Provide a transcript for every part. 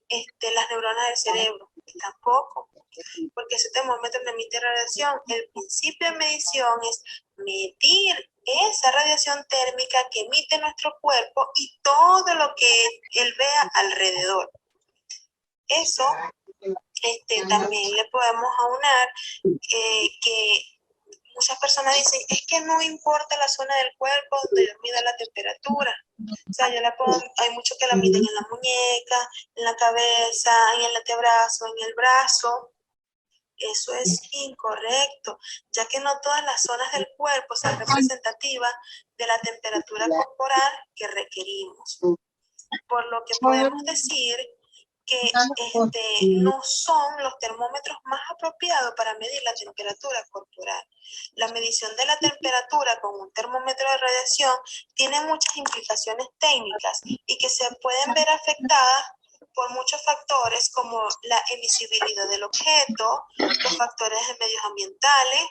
las neuronas del cerebro. Tampoco, porque ese termómetro no emite radiación. El principio de medición es medir esa radiación térmica que emite nuestro cuerpo y todo lo que él vea alrededor. Eso también le podemos aunar que muchas personas dicen, es que no importa la zona del cuerpo donde yo mida la temperatura. O sea, hay muchos que la miden en la muñeca, en la cabeza, en el antebrazo, en el brazo. Eso es incorrecto, ya que no todas las zonas del cuerpo son representativas de la temperatura corporal que requerimos. Por lo que podemos decir que no son los termómetros más apropiados para medir la temperatura corporal. La medición de la temperatura con un termómetro de radiación tiene muchas implicaciones técnicas y que se pueden ver afectadas por muchos factores como la emisibilidad del objeto, los factores medioambientales,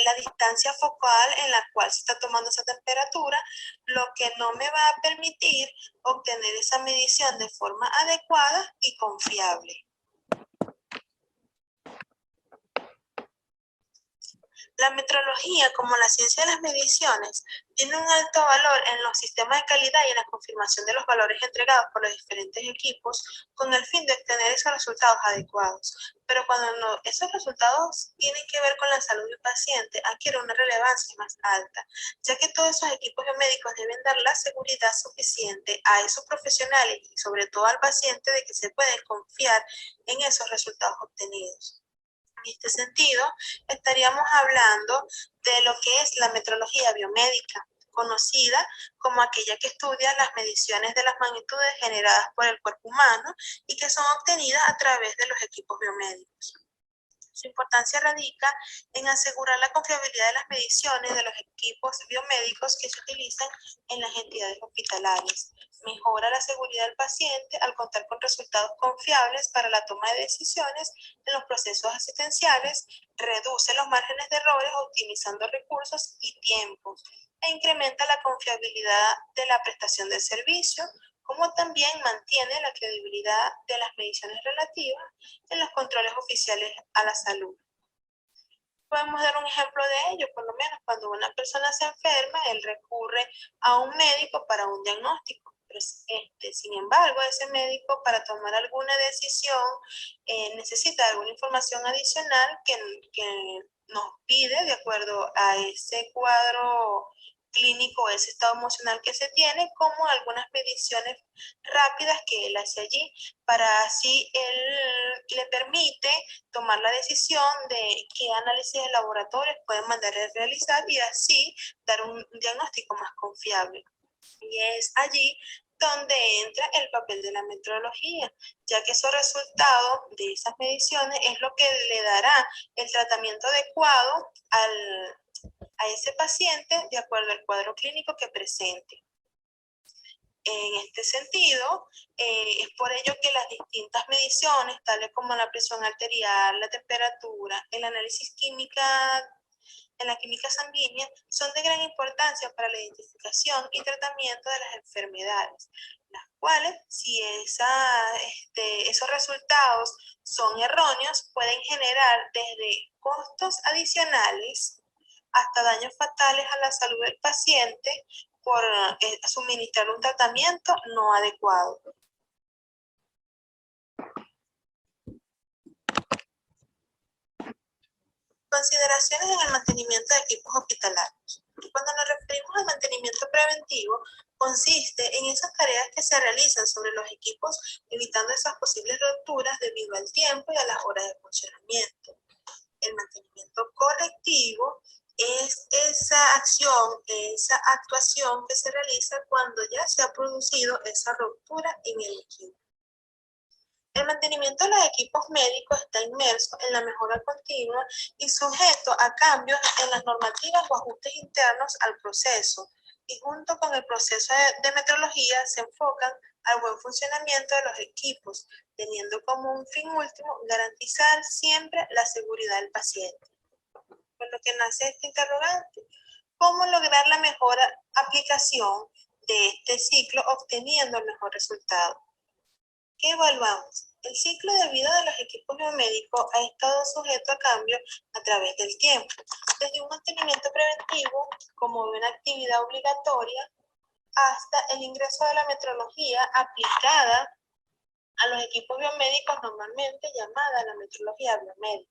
la distancia focal en la cual se está tomando esa temperatura, lo que no me va a permitir obtener esa medición de forma adecuada y confiable. La metrología, como la ciencia de las mediciones, tiene un alto valor en los sistemas de calidad y en la confirmación de los valores entregados por los diferentes equipos con el fin de obtener esos resultados adecuados. Pero cuando esos resultados tienen que ver con la salud del paciente, adquiere una relevancia más alta, ya que todos esos equipos biomédicos deben dar la seguridad suficiente a esos profesionales y sobre todo al paciente de que se puede confiar en esos resultados obtenidos. En este sentido, estaríamos hablando de lo que es la metrología biomédica, conocida como aquella que estudia las mediciones de las magnitudes generadas por el cuerpo humano y que son obtenidas a través de los equipos biomédicos. Su importancia radica en asegurar la confiabilidad de las mediciones de los equipos biomédicos que se utilizan en las entidades hospitalarias. Mejora la seguridad del paciente al contar con resultados confiables para la toma de decisiones en los procesos asistenciales, reduce los márgenes de errores optimizando recursos y tiempos, e incrementa la confiabilidad de la prestación del servicio, como también mantiene la credibilidad de las mediciones relativas en los controles oficiales a la salud. Podemos dar un ejemplo de ello, por lo menos cuando una persona se enferma, él recurre a un médico para un diagnóstico. Pero, sin embargo, ese médico para tomar alguna decisión necesita alguna información adicional que nos pide de acuerdo a ese cuadro clínico, ese estado emocional que se tiene, como algunas mediciones rápidas que él hace allí, para así él le permite tomar la decisión de qué análisis de laboratorios pueden mandar a realizar y así dar un diagnóstico más confiable. Y es allí donde entra el papel de la metrología, ya que esos resultados de esas mediciones es lo que le dará el tratamiento adecuado a ese paciente de acuerdo al cuadro clínico que presente. En este sentido, es por ello que las distintas mediciones, tales como la presión arterial, la temperatura, el análisis en la química sanguínea, son de gran importancia para la identificación y tratamiento de las enfermedades, las cuales, si esos resultados son erróneos, pueden generar desde costos adicionales hasta daños fatales a la salud del paciente por suministrar un tratamiento no adecuado. Consideraciones en el mantenimiento de equipos hospitalarios. Cuando nos referimos al mantenimiento preventivo, consiste en esas tareas que se realizan sobre los equipos, evitando esas posibles rupturas debido al tiempo y a las horas de funcionamiento. El mantenimiento correctivo es esa acción, esa actuación que se realiza cuando ya se ha producido esa ruptura en el equipo. El mantenimiento de los equipos médicos está inmerso en la mejora continua y sujeto a cambios en las normativas o ajustes internos al proceso, y junto con el proceso de metrología se enfocan al buen funcionamiento de los equipos, teniendo como un fin último garantizar siempre la seguridad del paciente. Por lo que nace este interrogante: ¿cómo lograr la mejor aplicación de este ciclo obteniendo el mejor resultado? ¿Qué evaluamos? El ciclo de vida de los equipos biomédicos ha estado sujeto a cambio a través del tiempo, desde un mantenimiento preventivo como una actividad obligatoria hasta el ingreso de la metrología aplicada a los equipos biomédicos, normalmente llamada la metrología biomédica.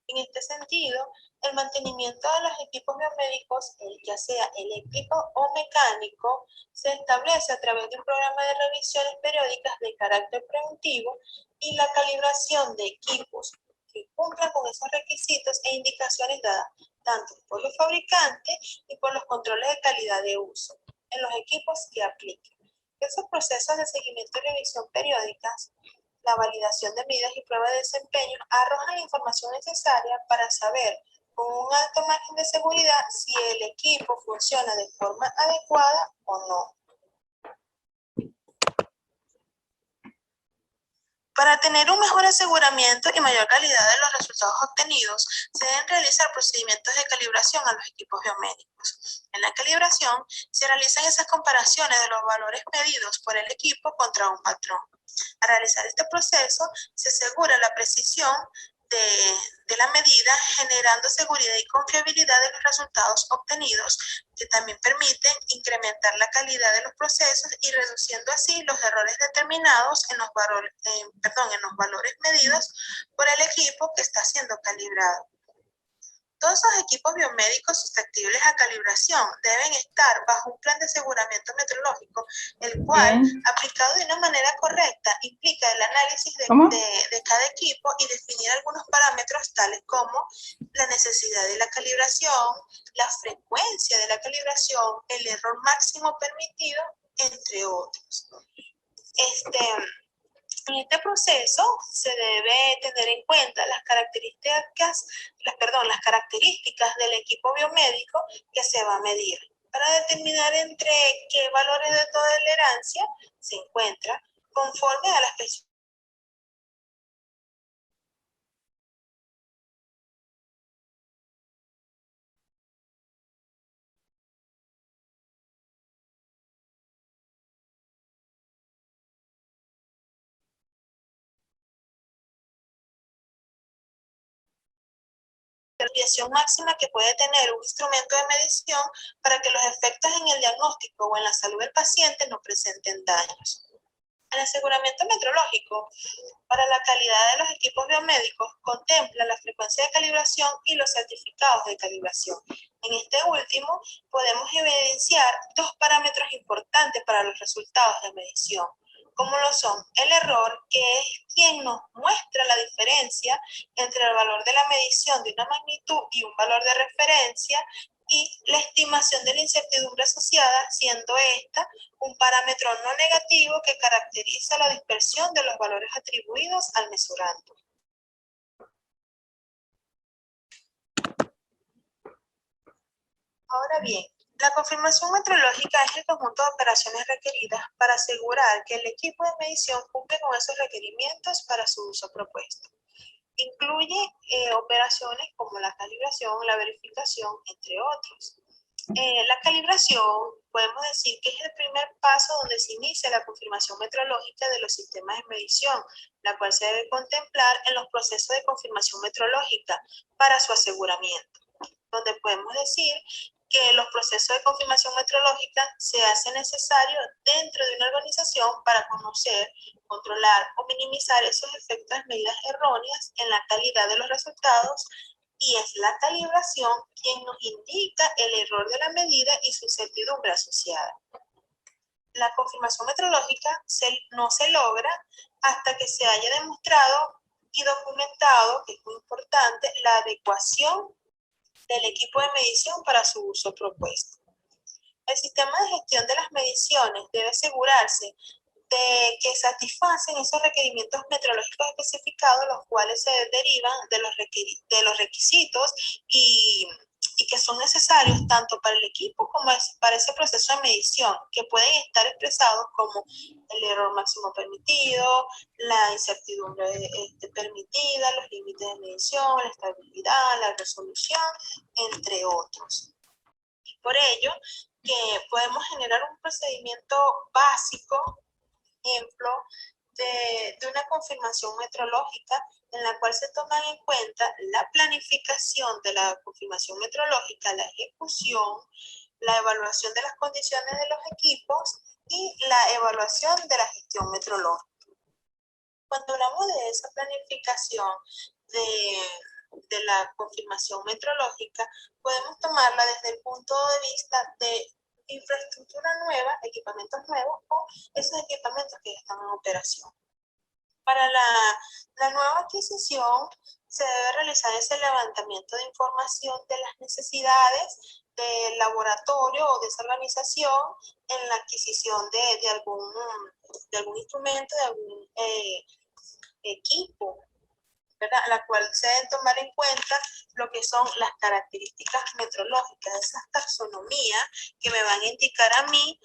En este sentido, el mantenimiento de los equipos biomédicos, ya sea eléctrico o mecánico, se establece a través de un programa de revisiones periódicas de carácter preventivo y la calibración de equipos que cumplan con esos requisitos e indicaciones dadas tanto por los fabricantes y por los controles de calidad de uso en los equipos que apliquen. Esos procesos de seguimiento y revisión periódicas, la validación de medidas y pruebas de desempeño arrojan la información necesaria para saber con un alto margen de seguridad si el equipo funciona de forma adecuada o no. Para tener un mejor aseguramiento y mayor calidad de los resultados obtenidos, se deben realizar procedimientos de calibración a los equipos biomédicos. En la calibración se realizan esas comparaciones de los valores medidos por el equipo contra un patrón. Al realizar este proceso, se asegura la precisión de la medida, generando seguridad y confiabilidad de los resultados obtenidos, que también permiten incrementar la calidad de los procesos y reduciendo así los errores determinados en los valores medidos por el equipo que está siendo calibrado. Todos los equipos biomédicos susceptibles a calibración deben estar bajo un plan de aseguramiento metrológico, el cual, aplicado de una manera correcta, implica el análisis de cada equipo y definir algunos parámetros tales como la necesidad de la calibración, la frecuencia de la calibración, el error máximo permitido, entre otros. En este proceso se debe tener en cuenta las características del equipo biomédico que se va a medir para determinar entre qué valores de tolerancia se encuentra conforme a las especificaciones. La desviación máxima que puede tener un instrumento de medición para que los efectos en el diagnóstico o en la salud del paciente no presenten daños. El aseguramiento metrológico para la calidad de los equipos biomédicos contempla la frecuencia de calibración y los certificados de calibración. En este último podemos evidenciar dos parámetros importantes para los resultados de medición, como lo son el error, que es quien nos muestra la diferencia entre el valor de la medición de una magnitud y un valor de referencia, y la estimación de la incertidumbre asociada, siendo esta un parámetro no negativo que caracteriza la dispersión de los valores atribuidos al mesurando. Ahora bien, la confirmación metrológica es el conjunto de operaciones requeridas para asegurar que el equipo de medición cumple con esos requerimientos para su uso propuesto. Incluye operaciones como la calibración, la verificación, entre otros. La calibración, podemos decir que es el primer paso donde se inicia la confirmación metrológica de los sistemas de medición, la cual se debe contemplar en los procesos de confirmación metrológica para su aseguramiento, donde podemos decir que los procesos de confirmación metrológica se hacen necesarios dentro de una organización para conocer, controlar o minimizar esos efectos de medidas erróneas en la calidad de los resultados, y es la calibración quien nos indica el error de la medida y su incertidumbre asociada. La confirmación metrológica no se logra hasta que se haya demostrado y documentado, que es muy importante, la adecuación del equipo de medición para su uso propuesto. El sistema de gestión de las mediciones debe asegurarse de que satisfacen esos requerimientos metrológicos especificados, los cuales se derivan de los requisitos y que son necesarios tanto para el equipo como para ese proceso de medición, que pueden estar expresados como el error máximo permitido, la incertidumbre permitida, los límites de medición, la estabilidad, la resolución, entre otros. Y por ello, que podemos generar un procedimiento básico, ejemplo, de una confirmación metrológica en la cual se toman en cuenta la planificación de la confirmación metrológica, la ejecución, la evaluación de las condiciones de los equipos y la evaluación de la gestión metrológica. Cuando hablamos de esa planificación de la confirmación metrológica, podemos tomarla desde el punto de vista de infraestructura nueva, equipamientos nuevos o esos equipamientos que ya están en operación. Para la nueva adquisición se debe realizar ese levantamiento de información de las necesidades del laboratorio o de esa organización en la adquisición de algún instrumento, de algún equipo, ¿verdad? La cual se deben tomar en cuenta lo que son las características metrológicas, esas taxonomías que me van a indicar a mí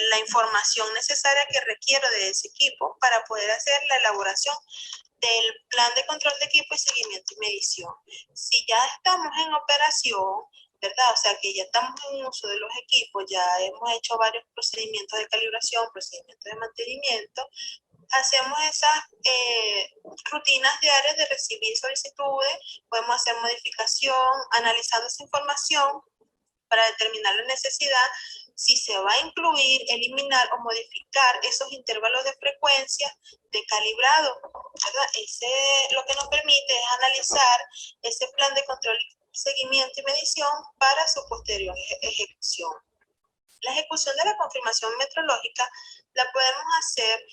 la información necesaria que requiero de ese equipo para poder hacer la elaboración del plan de control de equipo y seguimiento y medición. Si ya estamos en operación, ¿verdad? O sea, que ya estamos en uso de los equipos, ya hemos hecho varios procedimientos de calibración, procedimientos de mantenimiento, hacemos esas rutinas diarias de recibir solicitudes, podemos hacer modificación, analizando esa información para determinar la necesidad, si se va a incluir, eliminar o modificar esos intervalos de frecuencia de calibrado, ¿verdad? Lo que nos permite es analizar ese plan de control, seguimiento y medición para su posterior ejecución. La ejecución de la confirmación metrológica la podemos hacer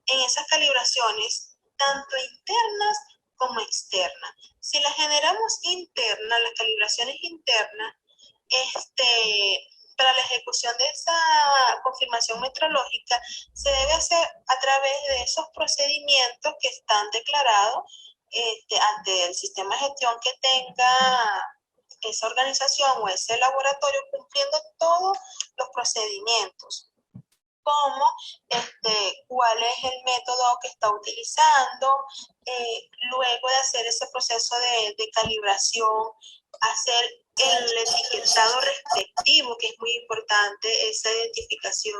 en esas calibraciones tanto internas como externas. Si las generamos internas, las calibraciones internas, para la ejecución de esa confirmación metrológica se debe hacer a través de esos procedimientos que están declarados ante el sistema de gestión que tenga esa organización o ese laboratorio, cumpliendo todos los procedimientos, como cuál es el método que está utilizando, luego de hacer ese proceso de calibración, hacer el etiquetado respectivo, que es muy importante, esa identificación,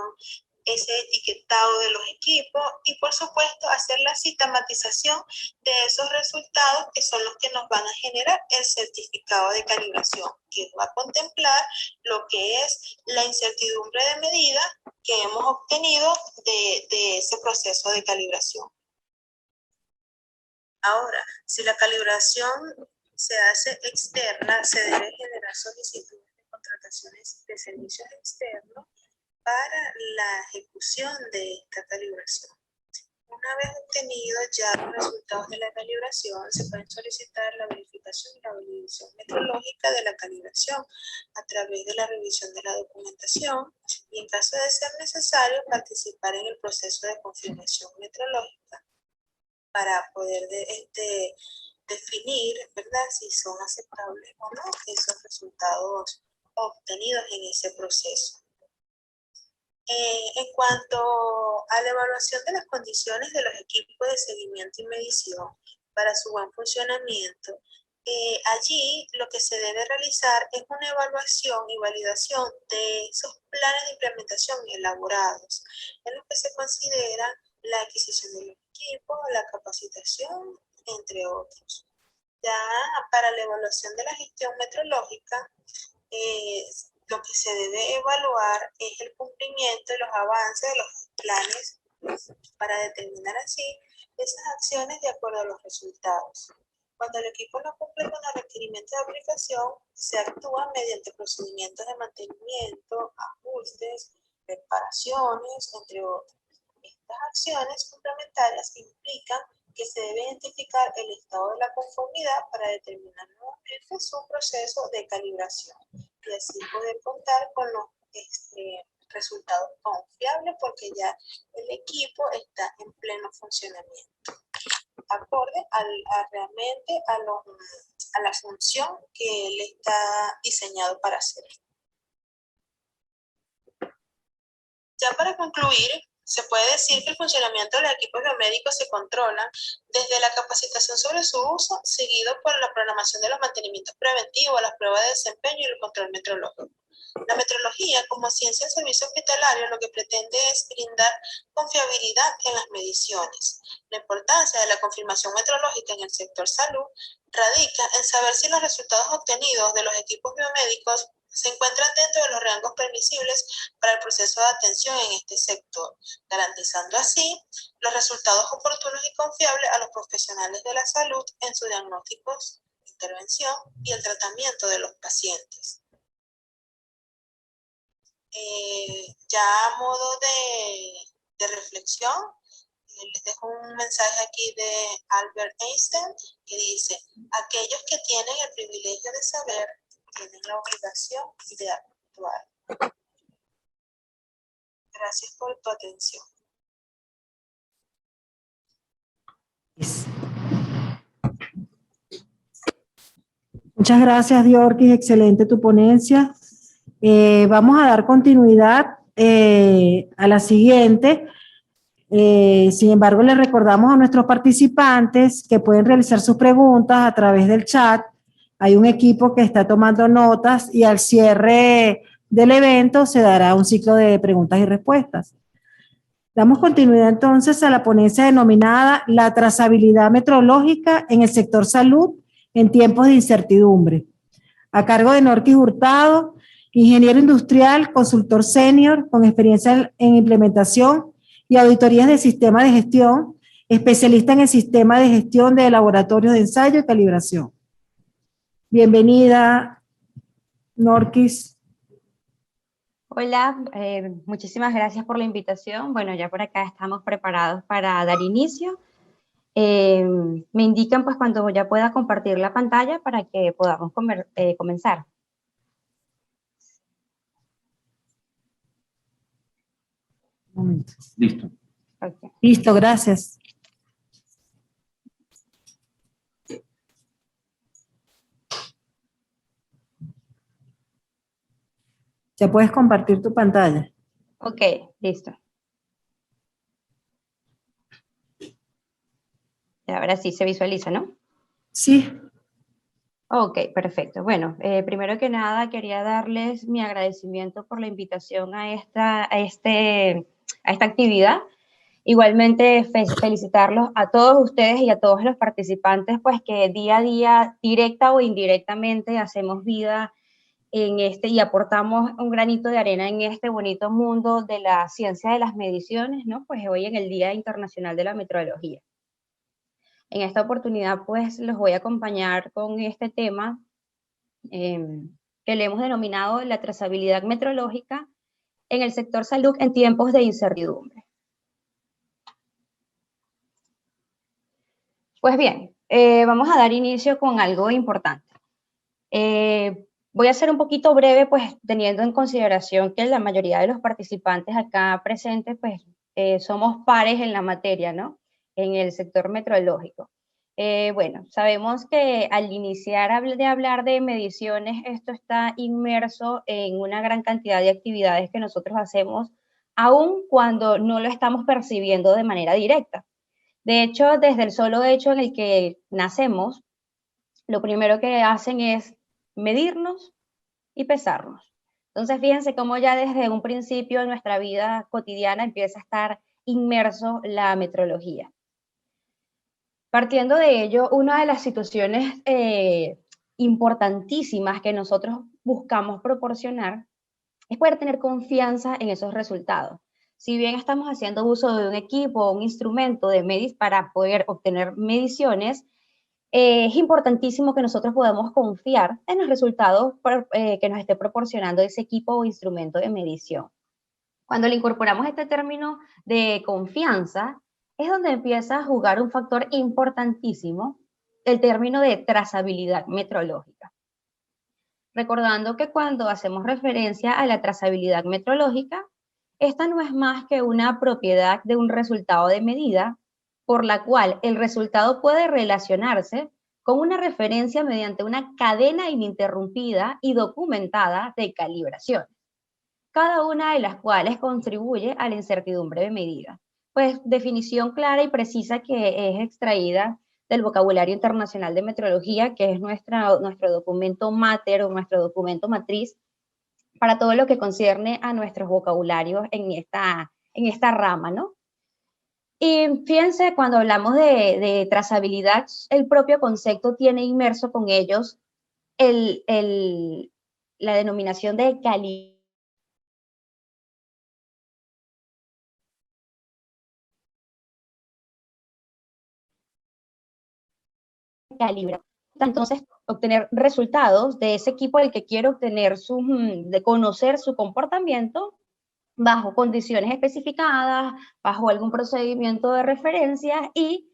ese etiquetado de los equipos y por supuesto hacer la sistematización de esos resultados que son los que nos van a generar el certificado de calibración, que va a contemplar lo que es la incertidumbre de medida que hemos obtenido de ese proceso de calibración. Ahora, si la calibración se hace externa, se debe generar solicitudes de contrataciones de servicios externos para la ejecución de esta calibración. Una vez obtenidos ya los resultados de la calibración, se pueden solicitar la verificación y la validación metrológica de la calibración a través de la revisión de la documentación y en caso de ser necesario participar en el proceso de confirmación metrológica para poder definir, ¿verdad?, si son aceptables o no esos resultados obtenidos en ese proceso. En cuanto a la evaluación de las condiciones de los equipos de seguimiento y medición para su buen funcionamiento, allí lo que se debe realizar es una evaluación y validación de esos planes de implementación elaborados, en los que se considera la adquisición de los equipos, la capacitación, entre otros. Ya para la evaluación de la gestión metrológica, lo que se debe evaluar es el cumplimiento de los avances de los planes para determinar así esas acciones de acuerdo a los resultados. Cuando el equipo no cumple con los requerimientos de aplicación, se actúa mediante procedimientos de mantenimiento, ajustes, reparaciones, entre otros. Estas acciones complementarias implican que se debe identificar el estado de la conformidad para determinar nuevamente su proceso de calibración y así poder contar con los resultados confiables porque ya el equipo está en pleno funcionamiento, acorde realmente a la función que él está diseñado para hacer. Ya para concluir, se puede decir que el funcionamiento de los equipos biomédicos se controla desde la capacitación sobre su uso, seguido por la programación de los mantenimientos preventivos, las pruebas de desempeño y el control metrológico. La metrología, como ciencia en servicio hospitalario, lo que pretende es brindar confiabilidad en las mediciones. La importancia de la confirmación metrológica en el sector salud radica en saber si los resultados obtenidos de los equipos biomédicos se encuentran dentro de los rangos permisibles para el proceso de atención en este sector, garantizando así los resultados oportunos y confiables a los profesionales de la salud en sus diagnósticos, intervención y el tratamiento de los pacientes. Ya a modo de reflexión, les dejo un mensaje aquí de Albert Einstein que dice: aquellos que tienen el privilegio de saber tienen la obligación de actuar. Gracias por tu atención. Muchas gracias, Diorkis, excelente tu ponencia. Vamos a dar continuidad a la siguiente. Sin embargo, les recordamos a nuestros participantes que pueden realizar sus preguntas a través del chat. Hay un equipo que está tomando notas y al cierre del evento se dará un ciclo de preguntas y respuestas. Damos continuidad entonces a la ponencia denominada La trazabilidad metrológica en el sector salud en tiempos de incertidumbre, a cargo de Norquis Hurtado, ingeniero industrial, consultor senior con experiencia en implementación y auditorías de sistemas de gestión, especialista en el sistema de gestión de laboratorios de ensayo y calibración. Bienvenida, Norquis. Hola, muchísimas gracias por la invitación. Bueno, ya por acá estamos preparados para dar inicio. Me indican pues cuando ya pueda compartir la pantalla para que podamos comenzar. Listo. Okay. Listo, gracias. Ya puedes compartir tu pantalla. Ok, listo. Y ahora sí se visualiza, ¿no? Sí. Ok, perfecto. Bueno, primero que nada quería darles mi agradecimiento por la invitación a esta actividad. Igualmente felicitarlos a todos ustedes y a todos los participantes, pues que día a día, directa o indirectamente, hacemos vida en y aportamos un granito de arena en este bonito mundo de la ciencia de las mediciones, ¿no? Pues hoy en el Día Internacional de la Metrología. En esta oportunidad, pues, los voy a acompañar con este tema que le hemos denominado la trazabilidad metrológica en el sector salud en tiempos de incertidumbre. Pues bien, vamos a dar inicio con algo importante. Voy a ser un poquito breve, pues teniendo en consideración que la mayoría de los participantes acá presentes, pues somos pares en la materia, ¿no? En el sector metrológico. Bueno, sabemos que al iniciar de hablar de mediciones, esto está inmerso en una gran cantidad de actividades que nosotros hacemos, aun cuando no lo estamos percibiendo de manera directa. De hecho, desde el solo hecho en el que nacemos, lo primero que hacen es medirnos y pesarnos. Entonces, fíjense cómo ya desde un principio en nuestra vida cotidiana empieza a estar inmerso la metrología. Partiendo de ello, una de las situaciones importantísimas que nosotros buscamos proporcionar es poder tener confianza en esos resultados. Si bien estamos haciendo uso de un equipo o un instrumento para poder obtener mediciones, es importantísimo que nosotros podamos confiar en los resultados que nos esté proporcionando ese equipo o instrumento de medición. Cuando le incorporamos este término de confianza, es donde empieza a jugar un factor importantísimo, el término de trazabilidad metrológica. Recordando que cuando hacemos referencia a la trazabilidad metrológica, esta no es más que una propiedad de un resultado de medida, por la cual el resultado puede relacionarse con una referencia mediante una cadena ininterrumpida y documentada de calibraciones, cada una de las cuales contribuye a la incertidumbre de medida. Pues definición clara y precisa que es extraída del vocabulario internacional de metrología, que es nuestro documento máter o nuestro documento matriz para todo lo que concierne a nuestros vocabularios en esta rama, ¿no? Y fíjense, cuando hablamos de trazabilidad, el propio concepto tiene inmerso con ellos la denominación de calibración. Entonces, obtener resultados de ese equipo del que quiero obtener de conocer su comportamiento bajo condiciones especificadas, bajo algún procedimiento de referencia y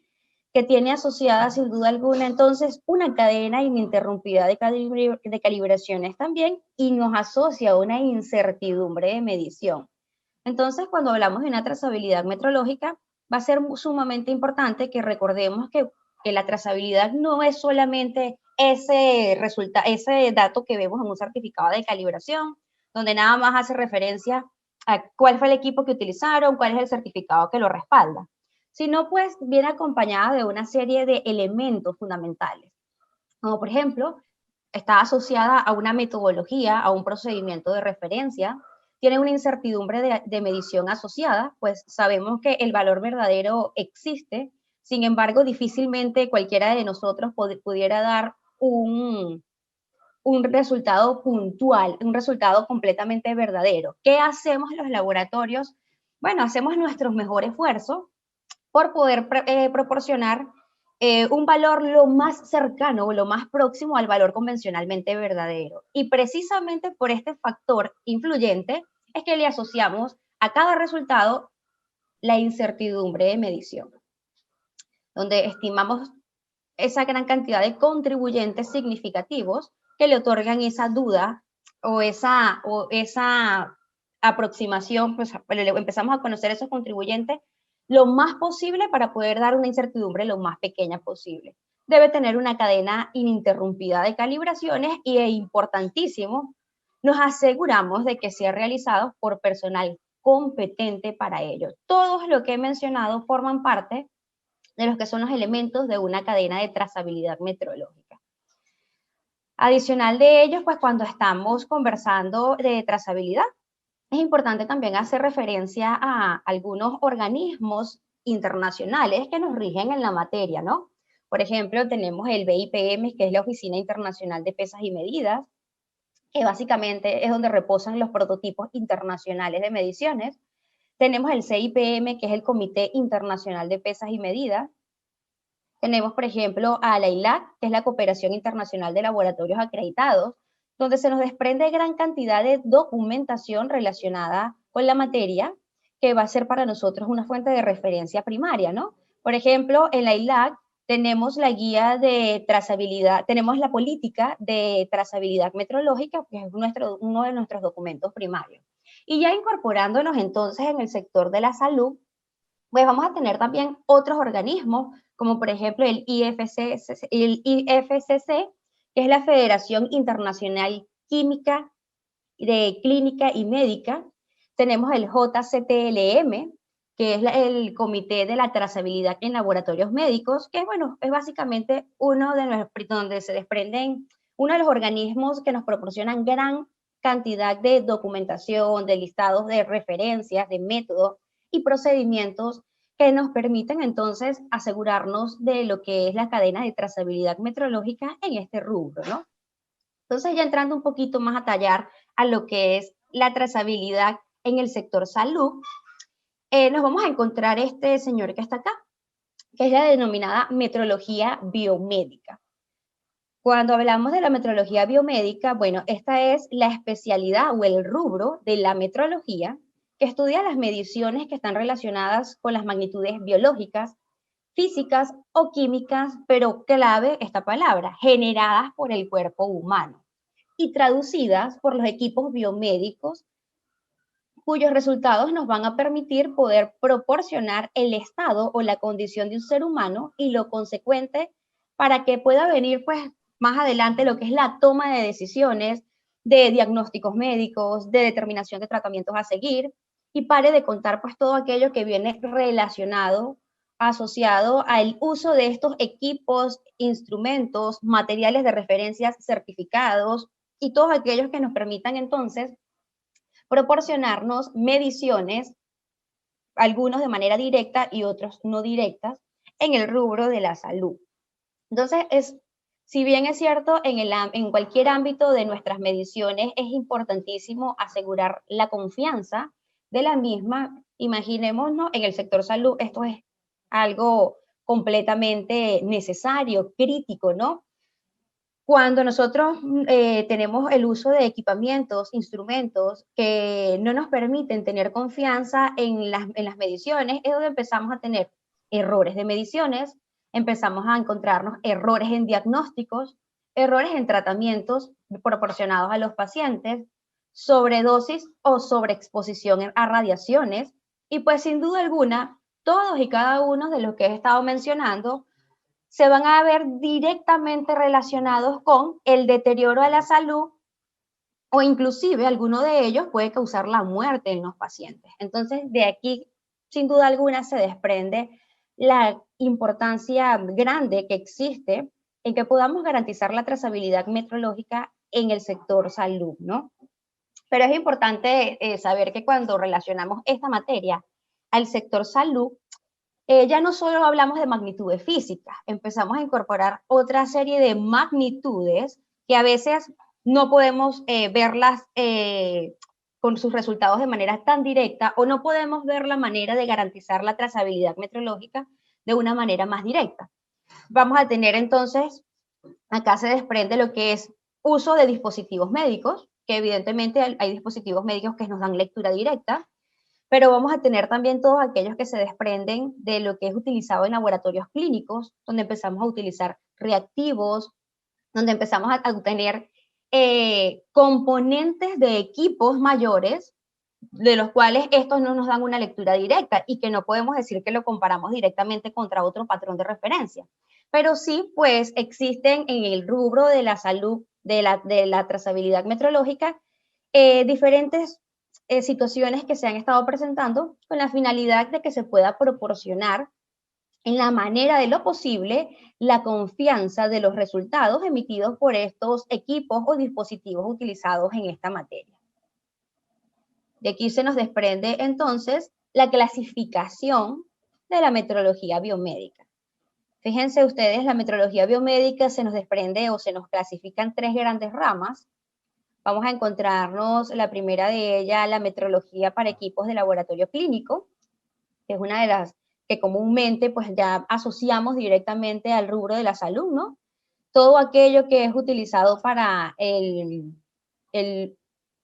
que tiene asociada sin duda alguna entonces una cadena ininterrumpida de calibraciones también y nos asocia a una incertidumbre de medición. Entonces, cuando hablamos de una trazabilidad metrológica, va a ser sumamente importante que recordemos que la trazabilidad no es solamente ese dato que vemos en un certificado de calibración, donde nada más hace referencia a cuál fue el equipo que utilizaron, cuál es el certificado que lo respalda, sino pues viene acompañada de una serie de elementos fundamentales, como por ejemplo, está asociada a una metodología, a un procedimiento de referencia, tiene una incertidumbre de medición asociada, pues sabemos que el valor verdadero existe, sin embargo, difícilmente cualquiera de nosotros pudiera dar un resultado puntual, un resultado completamente verdadero. ¿Qué hacemos en los laboratorios? Bueno, hacemos nuestro mejor esfuerzo por poder proporcionar un valor lo más cercano o lo más próximo al valor convencionalmente verdadero. Y precisamente por este factor influyente es que le asociamos a cada resultado la incertidumbre de medición, donde estimamos esa gran cantidad de contribuyentes significativos que le otorgan esa duda o esa aproximación, pues empezamos a conocer esos contribuyentes lo más posible para poder dar una incertidumbre lo más pequeña posible. Debe tener una cadena ininterrumpida de calibraciones y es importantísimo, nos aseguramos de que sea realizado por personal competente para ello. Todos lo que he mencionado forman parte de los que son los elementos de una cadena de trazabilidad metrológica. Adicional de ellos, pues cuando estamos conversando de trazabilidad, es importante también hacer referencia a algunos organismos internacionales que nos rigen en la materia, ¿no? Por ejemplo, tenemos el BIPM, que es la Oficina Internacional de Pesas y Medidas, que básicamente es donde reposan los prototipos internacionales de mediciones. Tenemos el CIPM, que es el Comité Internacional de Pesas y Medidas. Tenemos, por ejemplo, a la ILAC, que es la Cooperación Internacional de Laboratorios Acreditados, donde se nos desprende gran cantidad de documentación relacionada con la materia, que va a ser para nosotros una fuente de referencia primaria, ¿no? Por ejemplo, en la ILAC tenemos la guía de trazabilidad, tenemos la política de trazabilidad metrológica, que es uno de nuestros documentos primarios. Y ya incorporándonos entonces en el sector de la salud, pues vamos a tener también otros organismos, como por ejemplo el IFCC, que es la Federación Internacional Química de Clínica y Médica. Tenemos el JCTLM, que es el Comité de la Trazabilidad en Laboratorios Médicos, que bueno, es básicamente donde se desprenden uno de los organismos que nos proporcionan gran cantidad de documentación, de listados de referencias, de métodos y procedimientos que nos permiten entonces asegurarnos de lo que es la cadena de trazabilidad metrológica en este rubro, ¿no? Entonces, ya entrando un poquito más a tallar a lo que es la trazabilidad en el sector salud, nos vamos a encontrar este señor que está acá, que es la denominada metrología biomédica. Cuando hablamos de la metrología biomédica, bueno, esta es la especialidad o el rubro de la metrología que estudia las mediciones que están relacionadas con las magnitudes biológicas, físicas o químicas, pero clave esta palabra, generadas por el cuerpo humano y traducidas por los equipos biomédicos, cuyos resultados nos van a permitir poder proporcionar el estado o la condición de un ser humano y lo consecuente para que pueda venir pues más adelante lo que es la toma de decisiones, de diagnósticos médicos, de determinación de tratamientos a seguir y pare de contar pues todo aquello que viene relacionado, asociado al uso de estos equipos, instrumentos, materiales de referencias certificados y todos aquellos que nos permitan entonces proporcionarnos mediciones, algunos de manera directa y otros no directas, en el rubro de la salud. Entonces, si bien es cierto, en cualquier ámbito de nuestras mediciones es importantísimo asegurar la confianza de la misma. Imaginémonos, en el sector salud, esto es algo completamente necesario, crítico, ¿no? Cuando nosotros tenemos el uso de equipamientos, instrumentos que no nos permiten tener confianza en las mediciones, es donde empezamos a tener errores de mediciones, empezamos a encontrarnos errores en diagnósticos, errores en tratamientos proporcionados a los pacientes, sobredosis o sobreexposición a radiaciones, y pues sin duda alguna, todos y cada uno de los que he estado mencionando se van a ver directamente relacionados con el deterioro de la salud, o inclusive alguno de ellos puede causar la muerte en los pacientes. Entonces, de aquí, sin duda alguna, se desprende la importancia grande que existe en que podamos garantizar la trazabilidad metrológica en el sector salud, ¿no? Pero es importante saber que cuando relacionamos esta materia al sector salud, ya no solo hablamos de magnitudes físicas, empezamos a incorporar otra serie de magnitudes que a veces no podemos verlas con sus resultados de manera tan directa, o no podemos ver la manera de garantizar la trazabilidad metrológica de una manera más directa. Vamos a tener entonces, acá se desprende lo que es uso de dispositivos médicos, que evidentemente hay dispositivos médicos que nos dan lectura directa, pero vamos a tener también todos aquellos que se desprenden de lo que es utilizado en laboratorios clínicos, donde empezamos a utilizar reactivos, donde empezamos a obtener componentes de equipos mayores, de los cuales estos no nos dan una lectura directa y que no podemos decir que lo comparamos directamente contra otro patrón de referencia. Pero sí, pues existen en el rubro de la salud, de la trazabilidad metrológica, diferentes situaciones que se han estado presentando con la finalidad de que se pueda proporcionar en la manera de lo posible la confianza de los resultados emitidos por estos equipos o dispositivos utilizados en esta materia. De aquí se nos desprende entonces la clasificación de la metrología biomédica. Fíjense ustedes, la metrología biomédica se nos desprende o se nos clasifica en tres grandes ramas. Vamos a encontrarnos la primera de ellas, la metrología para equipos de laboratorio clínico, que es una de las que comúnmente pues ya asociamos directamente al rubro de la salud, ¿no? Todo aquello que es utilizado para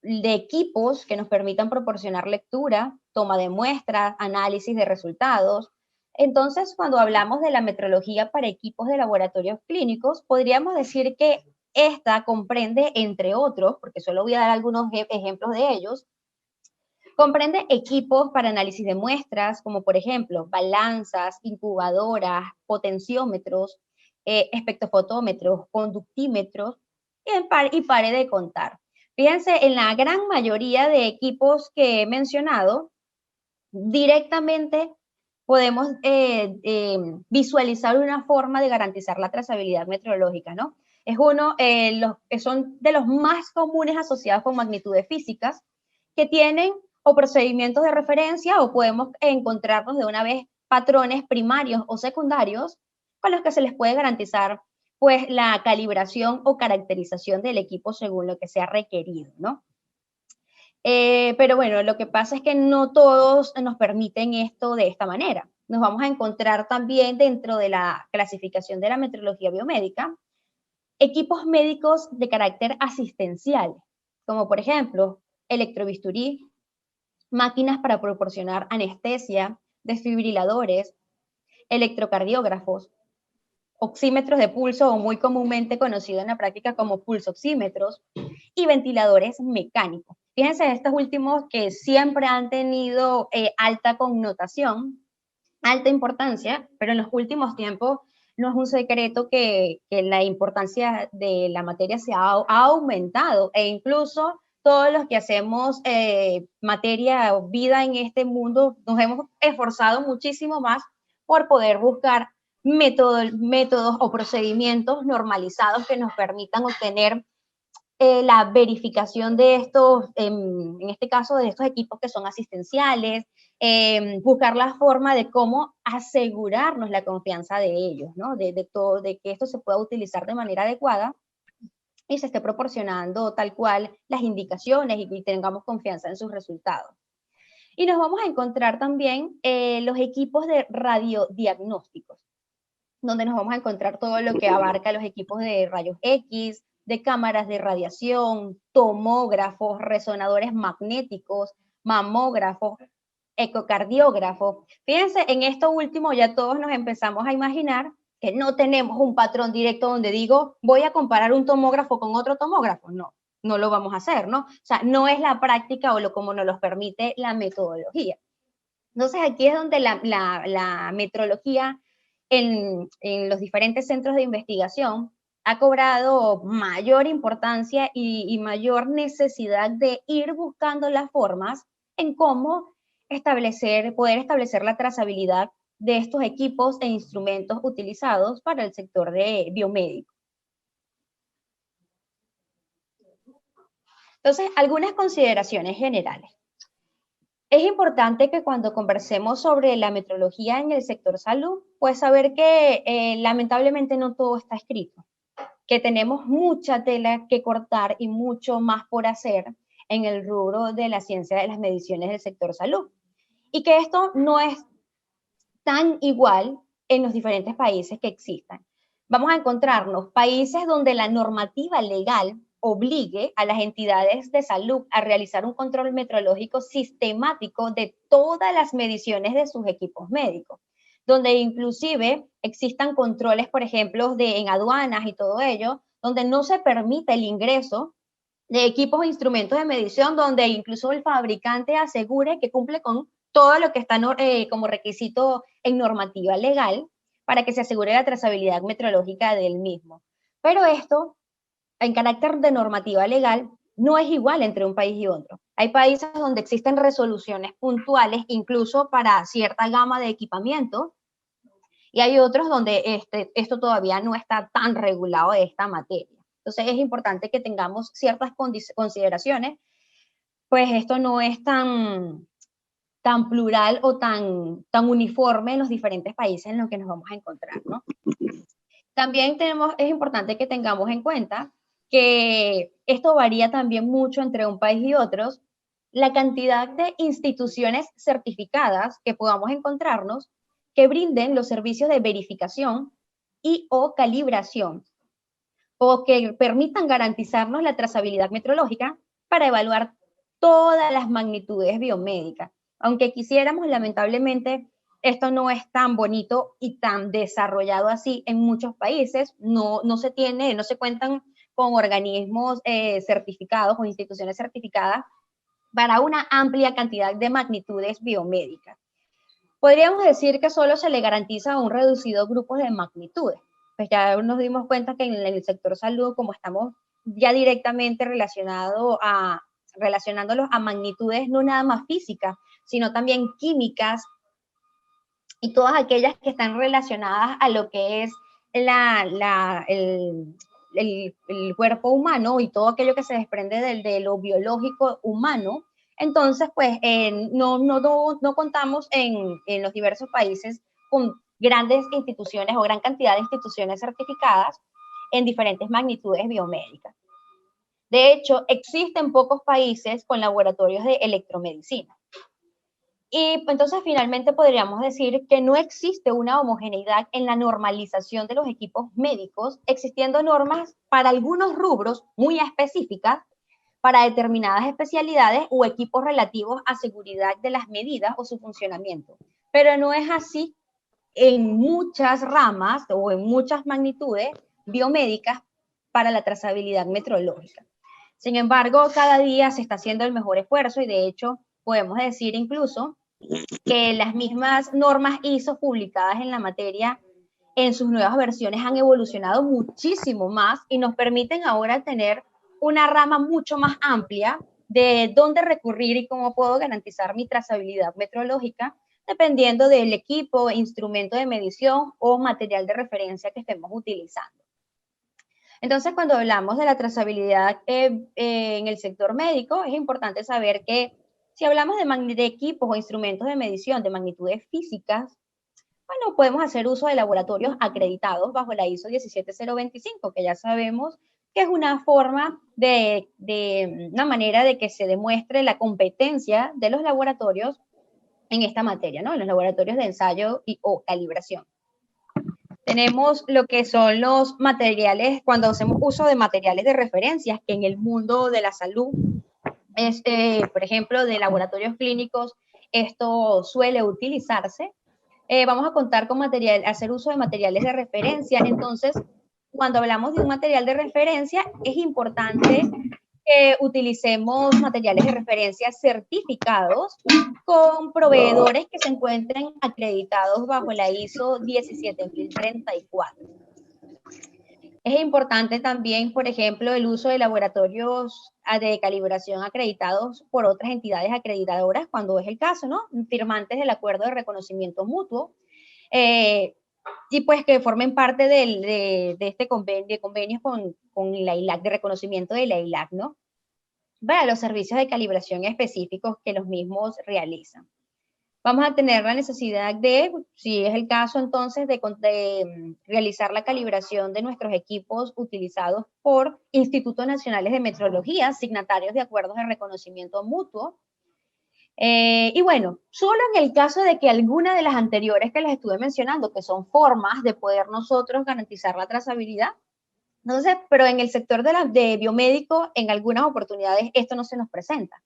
de equipos que nos permitan proporcionar lectura, toma de muestras, análisis de resultados. Entonces, cuando hablamos de la metrología para equipos de laboratorios clínicos, podríamos decir que esta comprende, entre otros, porque solo voy a dar algunos ejemplos de ellos, comprende equipos para análisis de muestras, como por ejemplo, balanzas, incubadoras, potenciómetros, espectrofotómetros, conductímetros, y pare de contar. Fíjense, en la gran mayoría de equipos que he mencionado, directamente podemos visualizar una forma de garantizar la trazabilidad meteorológica, ¿no? Son de los más comunes asociados con magnitudes físicas, que tienen o procedimientos de referencia, o podemos encontrarnos de una vez patrones primarios o secundarios con los que se les puede garantizar pues la calibración o caracterización del equipo según lo que sea requerido, ¿no? Pero bueno, lo que pasa es que no todos nos permiten esto de esta manera. Nos vamos a encontrar también dentro de la clasificación de la metrología biomédica equipos médicos de carácter asistencial, como por ejemplo electrobisturí, máquinas para proporcionar anestesia, desfibriladores, electrocardiógrafos, oxímetros de pulso, o muy comúnmente conocido en la práctica como pulsoxímetros, y ventiladores mecánicos. Fíjense, estos últimos que siempre han tenido alta connotación, alta importancia, pero en los últimos tiempos no es un secreto que la importancia de la materia se ha aumentado, e incluso todos los que hacemos materia o vida en este mundo nos hemos esforzado muchísimo más por poder buscar métodos o procedimientos normalizados que nos permitan obtener la verificación de estos, en este caso de estos equipos que son asistenciales, buscar la forma de cómo asegurarnos la confianza de ellos, ¿no? Todo, de que esto se pueda utilizar de manera adecuada y se esté proporcionando tal cual las indicaciones y tengamos confianza en sus resultados. Y nos vamos a encontrar también los equipos de radiodiagnósticos, donde nos vamos a encontrar todo lo que abarca los equipos de rayos X, de cámaras de radiación, tomógrafos, resonadores magnéticos, mamógrafos, ecocardiógrafos. Fíjense, en esto último ya todos nos empezamos a imaginar que no tenemos un patrón directo donde digo, voy a comparar un tomógrafo con otro tomógrafo. No, no lo vamos a hacer, ¿no? O sea, no es la práctica o como nos lo permite la metodología. Entonces aquí es donde la metrología en los diferentes centros de investigación ha cobrado mayor importancia y mayor necesidad de ir buscando las formas en cómo poder establecer la trazabilidad de estos equipos e instrumentos utilizados para el sector de biomédico. Entonces, algunas consideraciones generales. Es importante que cuando conversemos sobre la metrología en el sector salud, pues saber que lamentablemente no todo está escrito, que tenemos mucha tela que cortar y mucho más por hacer en el rubro de la ciencia de las mediciones del sector salud. Y que esto no es tan igual en los diferentes países que existan. Vamos a encontrarnos países donde la normativa legal obligue a las entidades de salud a realizar un control metrológico sistemático de todas las mediciones de sus equipos médicos, donde inclusive existan controles, por ejemplo, en aduanas y todo ello, donde no se permite el ingreso de equipos e instrumentos de medición, donde incluso el fabricante asegure que cumple con todo lo que está como requisito en normativa legal para que se asegure la trazabilidad metrológica del mismo. Pero esto, en carácter de normativa legal, no es igual entre un país y otro. Hay países donde existen resoluciones puntuales, incluso para cierta gama de equipamiento, y hay otros donde esto todavía no está tan regulado de esta materia. Entonces es importante que tengamos ciertas consideraciones, pues esto no es tan plural o tan uniforme en los diferentes países en los que nos vamos a encontrar, ¿no? También es importante que tengamos en cuenta que esto varía también mucho entre un país y otros, la cantidad de instituciones certificadas que podamos encontrarnos que brinden los servicios de verificación y o calibración, o que permitan garantizarnos la trazabilidad metrológica para evaluar todas las magnitudes biomédicas. Aunque quisiéramos, lamentablemente, esto no es tan bonito y tan desarrollado así en muchos países, no se cuentan con organismos certificados o instituciones certificadas para una amplia cantidad de magnitudes biomédicas. Podríamos decir que solo se le garantiza a un reducido grupo de magnitudes. Pues ya nos dimos cuenta que en el sector salud, como estamos ya directamente relacionándolos a magnitudes no nada más físicas, sino también químicas y todas aquellas que están relacionadas a lo que es el cuerpo humano y todo aquello que se desprende de lo biológico humano. Entonces, pues no contamos en los diversos países con grandes instituciones o gran cantidad de instituciones certificadas en diferentes magnitudes biomédicas. De hecho, existen pocos países con laboratorios de electromedicina. Y entonces finalmente podríamos decir que no existe una homogeneidad en la normalización de los equipos médicos, existiendo normas para algunos rubros muy específicas, para determinadas especialidades o equipos relativos a seguridad de las medidas o su funcionamiento. Pero no es así en muchas ramas o en muchas magnitudes biomédicas para la trazabilidad metrológica. Sin embargo, cada día se está haciendo el mejor esfuerzo y de hecho podemos decir incluso que las mismas normas ISO publicadas en la materia en sus nuevas versiones han evolucionado muchísimo más y nos permiten ahora tener una rama mucho más amplia de dónde recurrir y cómo puedo garantizar mi trazabilidad metrológica dependiendo del equipo, instrumento de medición o material de referencia que estemos utilizando. Entonces, cuando hablamos de la trazabilidad en el sector médico, es importante saber que si hablamos de equipos o instrumentos de medición de magnitudes físicas, bueno, podemos hacer uso de laboratorios acreditados bajo la ISO 17025, que ya sabemos que es una forma una manera de que se demuestre la competencia de los laboratorios en esta materia, ¿no? En los laboratorios de ensayo o calibración. Tenemos lo que son los materiales, cuando hacemos uso de materiales de referencia, que en el mundo de la salud, por ejemplo, de laboratorios clínicos, esto suele utilizarse. Vamos a contar con hacer uso de materiales de referencia. Entonces, cuando hablamos de un material de referencia, es importante que utilicemos materiales de referencia certificados con proveedores que se encuentren acreditados bajo la ISO 17034. Es importante también, por ejemplo, el uso de laboratorios de calibración acreditados por otras entidades acreditadoras, cuando es el caso, ¿no? Firmantes del acuerdo de reconocimiento mutuo, y pues que formen parte de este convenios con la ILAC, de reconocimiento de la ILAC, ¿no? Para los servicios de calibración específicos que los mismos realizan. Vamos a tener la necesidad de, si es el caso entonces, de realizar la calibración de nuestros equipos utilizados por Institutos Nacionales de Metrología, signatarios de acuerdos de reconocimiento mutuo. Y bueno, solo en el caso de que alguna de las anteriores que les estuve mencionando, que son formas de poder nosotros garantizar la trazabilidad, entonces, pero en el sector de biomédico, en algunas oportunidades esto no se nos presenta.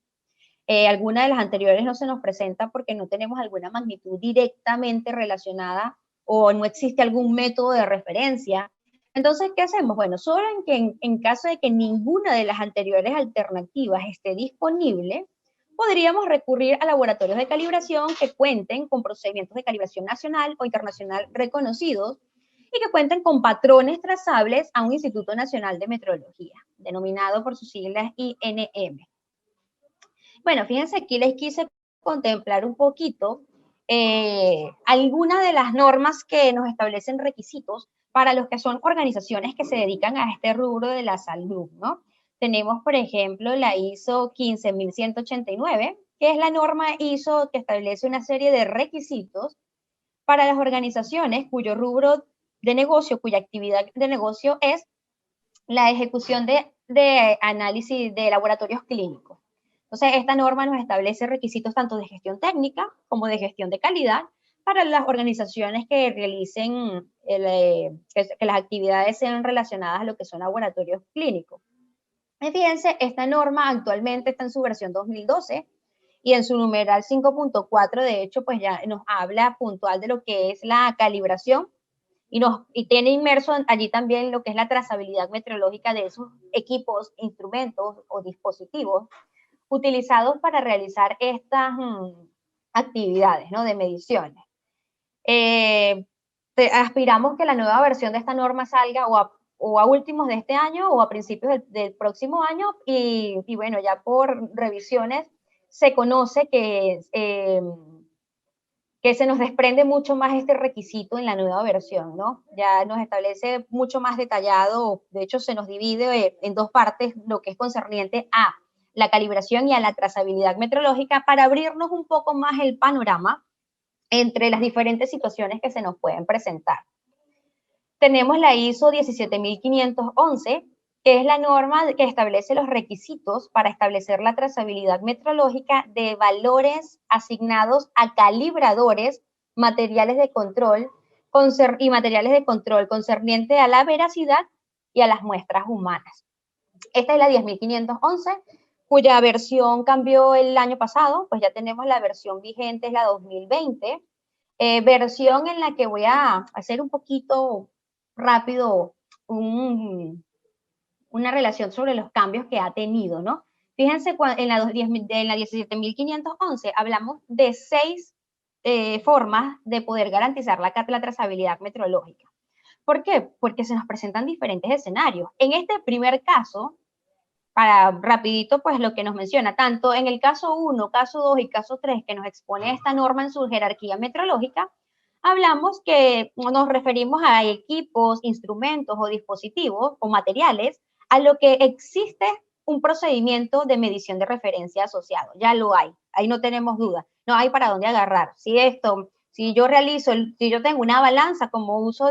Alguna de las anteriores no se nos presenta porque no tenemos alguna magnitud directamente relacionada o no existe algún método de referencia. Entonces, ¿qué hacemos? Bueno, solo en caso de que ninguna de las anteriores alternativas esté disponible, podríamos recurrir a laboratorios de calibración que cuenten con procedimientos de calibración nacional o internacional reconocidos y que cuenten con patrones trazables a un Instituto Nacional de Metrología, denominado por sus siglas INM. Bueno, fíjense, aquí les quise contemplar un poquito algunas de las normas que nos establecen requisitos para los que son organizaciones que se dedican a este rubro de la salud, ¿no? Tenemos, por ejemplo, la ISO 15189, que es la norma ISO que establece una serie de requisitos para las organizaciones cuyo rubro de negocio, cuya actividad de negocio es la ejecución de análisis de laboratorios clínicos. Entonces, esta norma nos establece requisitos tanto de gestión técnica como de gestión de calidad para las organizaciones que realicen, que las actividades sean relacionadas a lo que son laboratorios clínicos. Y fíjense, esta norma actualmente está en su versión 2012 y en su numeral 5.4, de hecho, pues ya nos habla puntual de lo que es la calibración y tiene inmerso allí también lo que es la trazabilidad meteorológica de esos equipos, instrumentos o dispositivos utilizados para realizar estas actividades, ¿no? De mediciones. Aspiramos que la nueva versión de esta norma salga o a últimos de este año o a principios del próximo año y bueno, ya por revisiones se conoce que se nos desprende mucho más este requisito en la nueva versión, ¿no? Ya nos establece mucho más detallado, de hecho se nos divide en dos partes lo que es concerniente a la calibración y a la trazabilidad meteorológica para abrirnos un poco más el panorama entre las diferentes situaciones que se nos pueden presentar. Tenemos la ISO 17511, que es la norma que establece los requisitos para establecer la trazabilidad meteorológica de valores asignados a calibradores, materiales de control y materiales de control concerniente a la veracidad y a las muestras humanas. Esta es la 10511, cuya versión cambió el año pasado, pues ya tenemos la versión vigente, es la 2020, versión en la que voy a hacer un poquito rápido una relación sobre los cambios que ha tenido, ¿no? Fíjense, en la 17511 hablamos de 6 formas de poder garantizar la trazabilidad meteorológica. ¿Por qué? Porque se nos presentan diferentes escenarios. En este primer caso, para rapidito, pues lo que nos menciona, tanto en el caso 1, caso 2 y caso 3, que nos expone esta norma en su jerarquía meteorológica, hablamos que nos referimos a equipos, instrumentos o dispositivos o materiales a lo que existe un procedimiento de medición de referencia asociado. Ya lo hay, ahí no tenemos duda, no hay para dónde agarrar. Si yo tengo una balanza como uso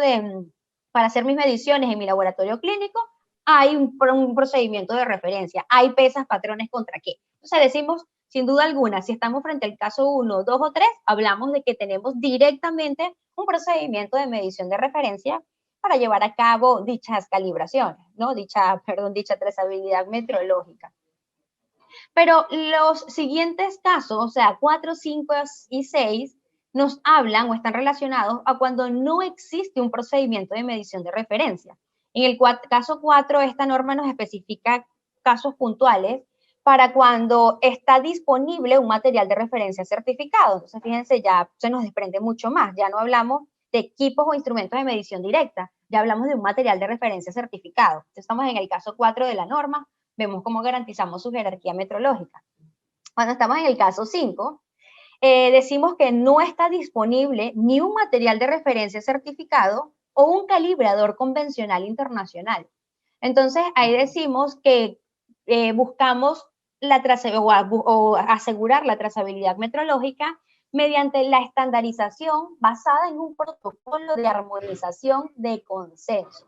para hacer mis mediciones en mi laboratorio clínico, hay un procedimiento de referencia, hay pesas, patrones, ¿contra qué? Entonces decimos, sin duda alguna, si estamos frente al caso 1, 2 o 3, hablamos de que tenemos directamente un procedimiento de medición de referencia para llevar a cabo dichas calibraciones, ¿no? Dicha trazabilidad metrológica. Pero los siguientes casos, o sea, 4, 5 y 6, nos hablan o están relacionados a cuando no existe un procedimiento de medición de referencia. En el caso 4, esta norma nos especifica casos puntuales para cuando está disponible un material de referencia certificado. Entonces, fíjense, ya se nos desprende mucho más. Ya no hablamos de equipos o instrumentos de medición directa, ya hablamos de un material de referencia certificado. Entonces, estamos en el caso 4 de la norma, vemos cómo garantizamos su jerarquía metrológica. Cuando estamos en el caso 5, decimos que no está disponible ni un material de referencia certificado o un calibrador convencional internacional. Entonces, ahí decimos que buscamos o asegurar la trazabilidad metrológica mediante la estandarización basada en un protocolo de armonización de consenso.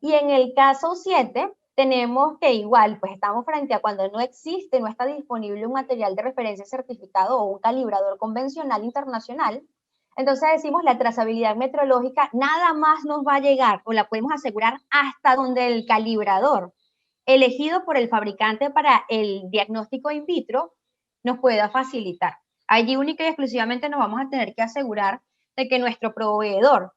Y en el caso 7, tenemos que igual, pues estamos frente a cuando no está disponible un material de referencia certificado o un calibrador convencional internacional. Entonces decimos la trazabilidad metrológica nada más nos va a llegar o la podemos asegurar hasta donde el calibrador elegido por el fabricante para el diagnóstico in vitro nos pueda facilitar. Allí única y exclusivamente nos vamos a tener que asegurar de que nuestro proveedor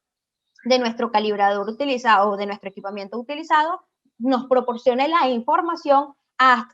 de nuestro calibrador utilizado o de nuestro equipamiento utilizado nos proporcione la información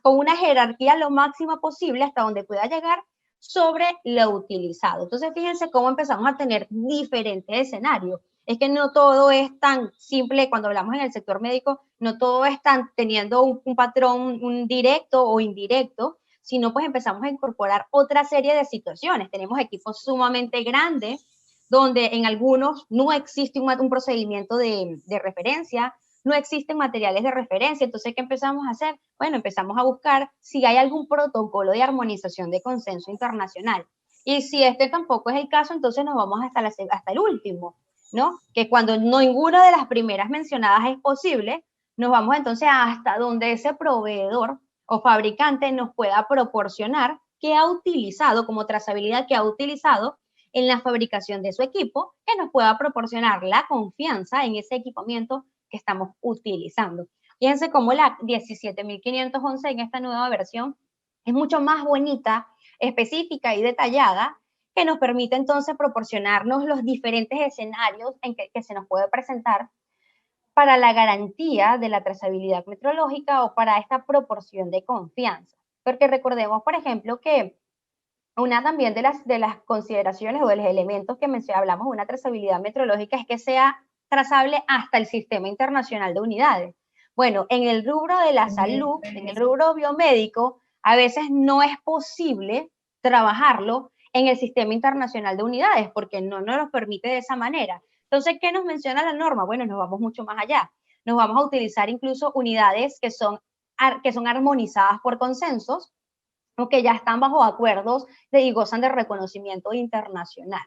con una jerarquía lo máxima posible hasta donde pueda llegar sobre lo utilizado. Entonces, fíjense cómo empezamos a tener diferentes escenarios. Es que no todo es tan simple, cuando hablamos en el sector médico, no todo es tan teniendo un patrón un directo o indirecto, sino pues empezamos a incorporar otra serie de situaciones. Tenemos equipos sumamente grandes, donde en algunos no existe un procedimiento de referencia, no existen materiales de referencia. Entonces, ¿qué empezamos a hacer? Bueno, empezamos a buscar si hay algún protocolo de armonización de consenso internacional. Y si este tampoco es el caso, entonces nos vamos hasta el último, ¿no? Que cuando ninguna de las primeras mencionadas es posible, nos vamos entonces hasta donde ese proveedor o fabricante nos pueda proporcionar qué ha utilizado como trazabilidad, que ha utilizado en la fabricación de su equipo, que nos pueda proporcionar la confianza en ese equipamiento que estamos utilizando. Fíjense cómo la 17511 en esta nueva versión es mucho más bonita, específica y detallada, que nos permite entonces proporcionarnos los diferentes escenarios en que se nos puede presentar para la garantía de la trazabilidad metrológica o para esta proporción de confianza. Porque recordemos, por ejemplo, que una también de las consideraciones o de los elementos que hablamos de una trazabilidad metrológica es que sea trazable hasta el Sistema Internacional de Unidades. Bueno, en el rubro de la salud, en el rubro biomédico, a veces no es posible trabajarlo en el Sistema Internacional de Unidades porque no nos lo permite de esa manera. Entonces, ¿qué nos menciona la norma? Bueno, nos vamos mucho más allá. Nos vamos a utilizar incluso unidades que son armonizadas por consensos, o que ya están bajo acuerdos y gozan de reconocimiento internacional.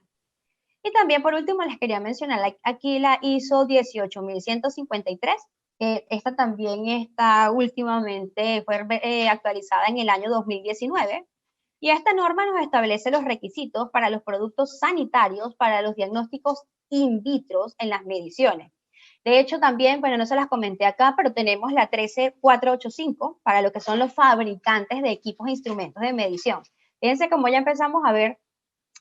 Y también, por último, les quería mencionar aquí la ISO 18153, que esta también está últimamente, fue actualizada en el año 2019, y esta norma nos establece los requisitos para los productos sanitarios para los diagnósticos in vitro en las mediciones. De hecho, también, bueno, no se las comenté acá, pero tenemos la 13485 para lo que son los fabricantes de equipos e instrumentos de medición. Fíjense cómo ya empezamos a ver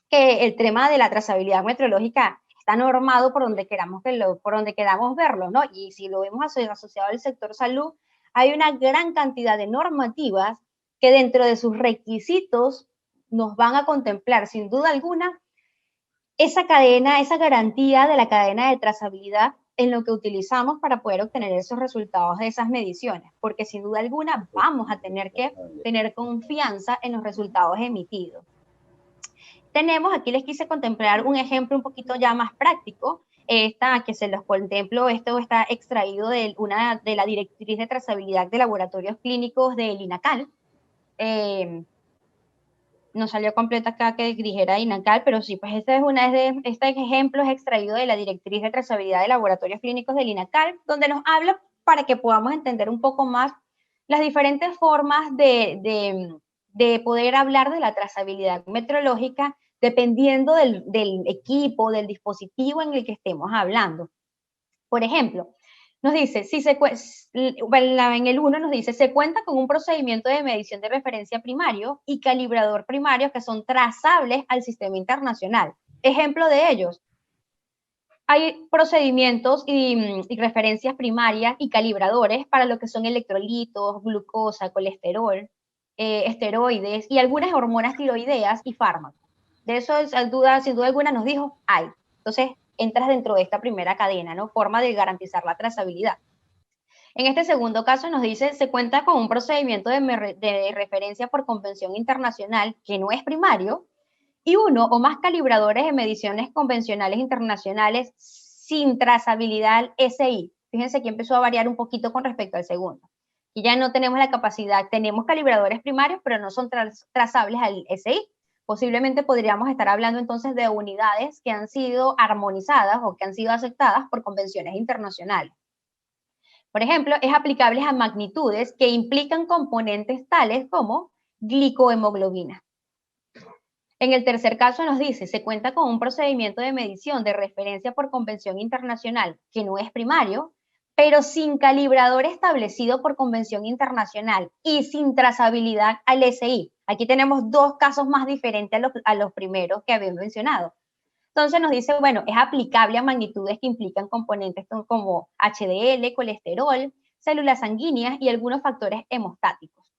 que el tema de la trazabilidad metrológica está normado por donde queramos verlo, ¿no? Y si lo vemos asociado al sector salud, hay una gran cantidad de normativas que dentro de sus requisitos nos van a contemplar, sin duda alguna, esa cadena, esa garantía de la cadena de trazabilidad en lo que utilizamos para poder obtener esos resultados de esas mediciones, porque sin duda alguna vamos a tener que tener confianza en los resultados emitidos. tenemos, aquí les quise contemplar un ejemplo un poquito ya más práctico. Que se los contemplo, esto está extraído de la directriz de trazabilidad de laboratorios clínicos del INACAL. No salió completa acá que dijera INACAL, pero sí, pues este ejemplo es extraído de la directriz de trazabilidad de laboratorios clínicos del INACAL, donde nos habla para que podamos entender un poco más las diferentes formas de poder hablar de la trazabilidad metrológica dependiendo del equipo, del dispositivo en el que estemos hablando. Por ejemplo, nos dice, en el 1 nos dice, se cuenta con un procedimiento de medición de referencia primario y calibrador primario que son trazables al sistema internacional. Ejemplo de ellos, hay procedimientos y referencias primarias y calibradores para lo que son electrolitos, glucosa, colesterol, esteroides y algunas hormonas tiroideas y fármacos. De eso, sin duda alguna, nos dijo, hay. Entonces, entras dentro de esta primera cadena, ¿no? Forma de garantizar la trazabilidad. En este segundo caso nos dice, se cuenta con un procedimiento de referencia por convención internacional que no es primario y uno o más calibradores de mediciones convencionales internacionales sin trazabilidad SI. Fíjense que empezó a variar un poquito con respecto al segundo. Y ya no tenemos la capacidad, tenemos calibradores primarios, pero no son trazables al SI. Posiblemente podríamos estar hablando entonces de unidades que han sido armonizadas o que han sido aceptadas por convenciones internacionales. Por ejemplo, es aplicable a magnitudes que implican componentes tales como glicohemoglobina. En el tercer caso nos dice, se cuenta con un procedimiento de medición de referencia por convención internacional que no es primario, pero sin calibrador establecido por convención internacional y sin trazabilidad al SI. Aquí tenemos dos casos más diferentes a los primeros que habíamos mencionado. Entonces nos dice, bueno, es aplicable a magnitudes que implican componentes como HDL, colesterol, células sanguíneas y algunos factores hemostáticos.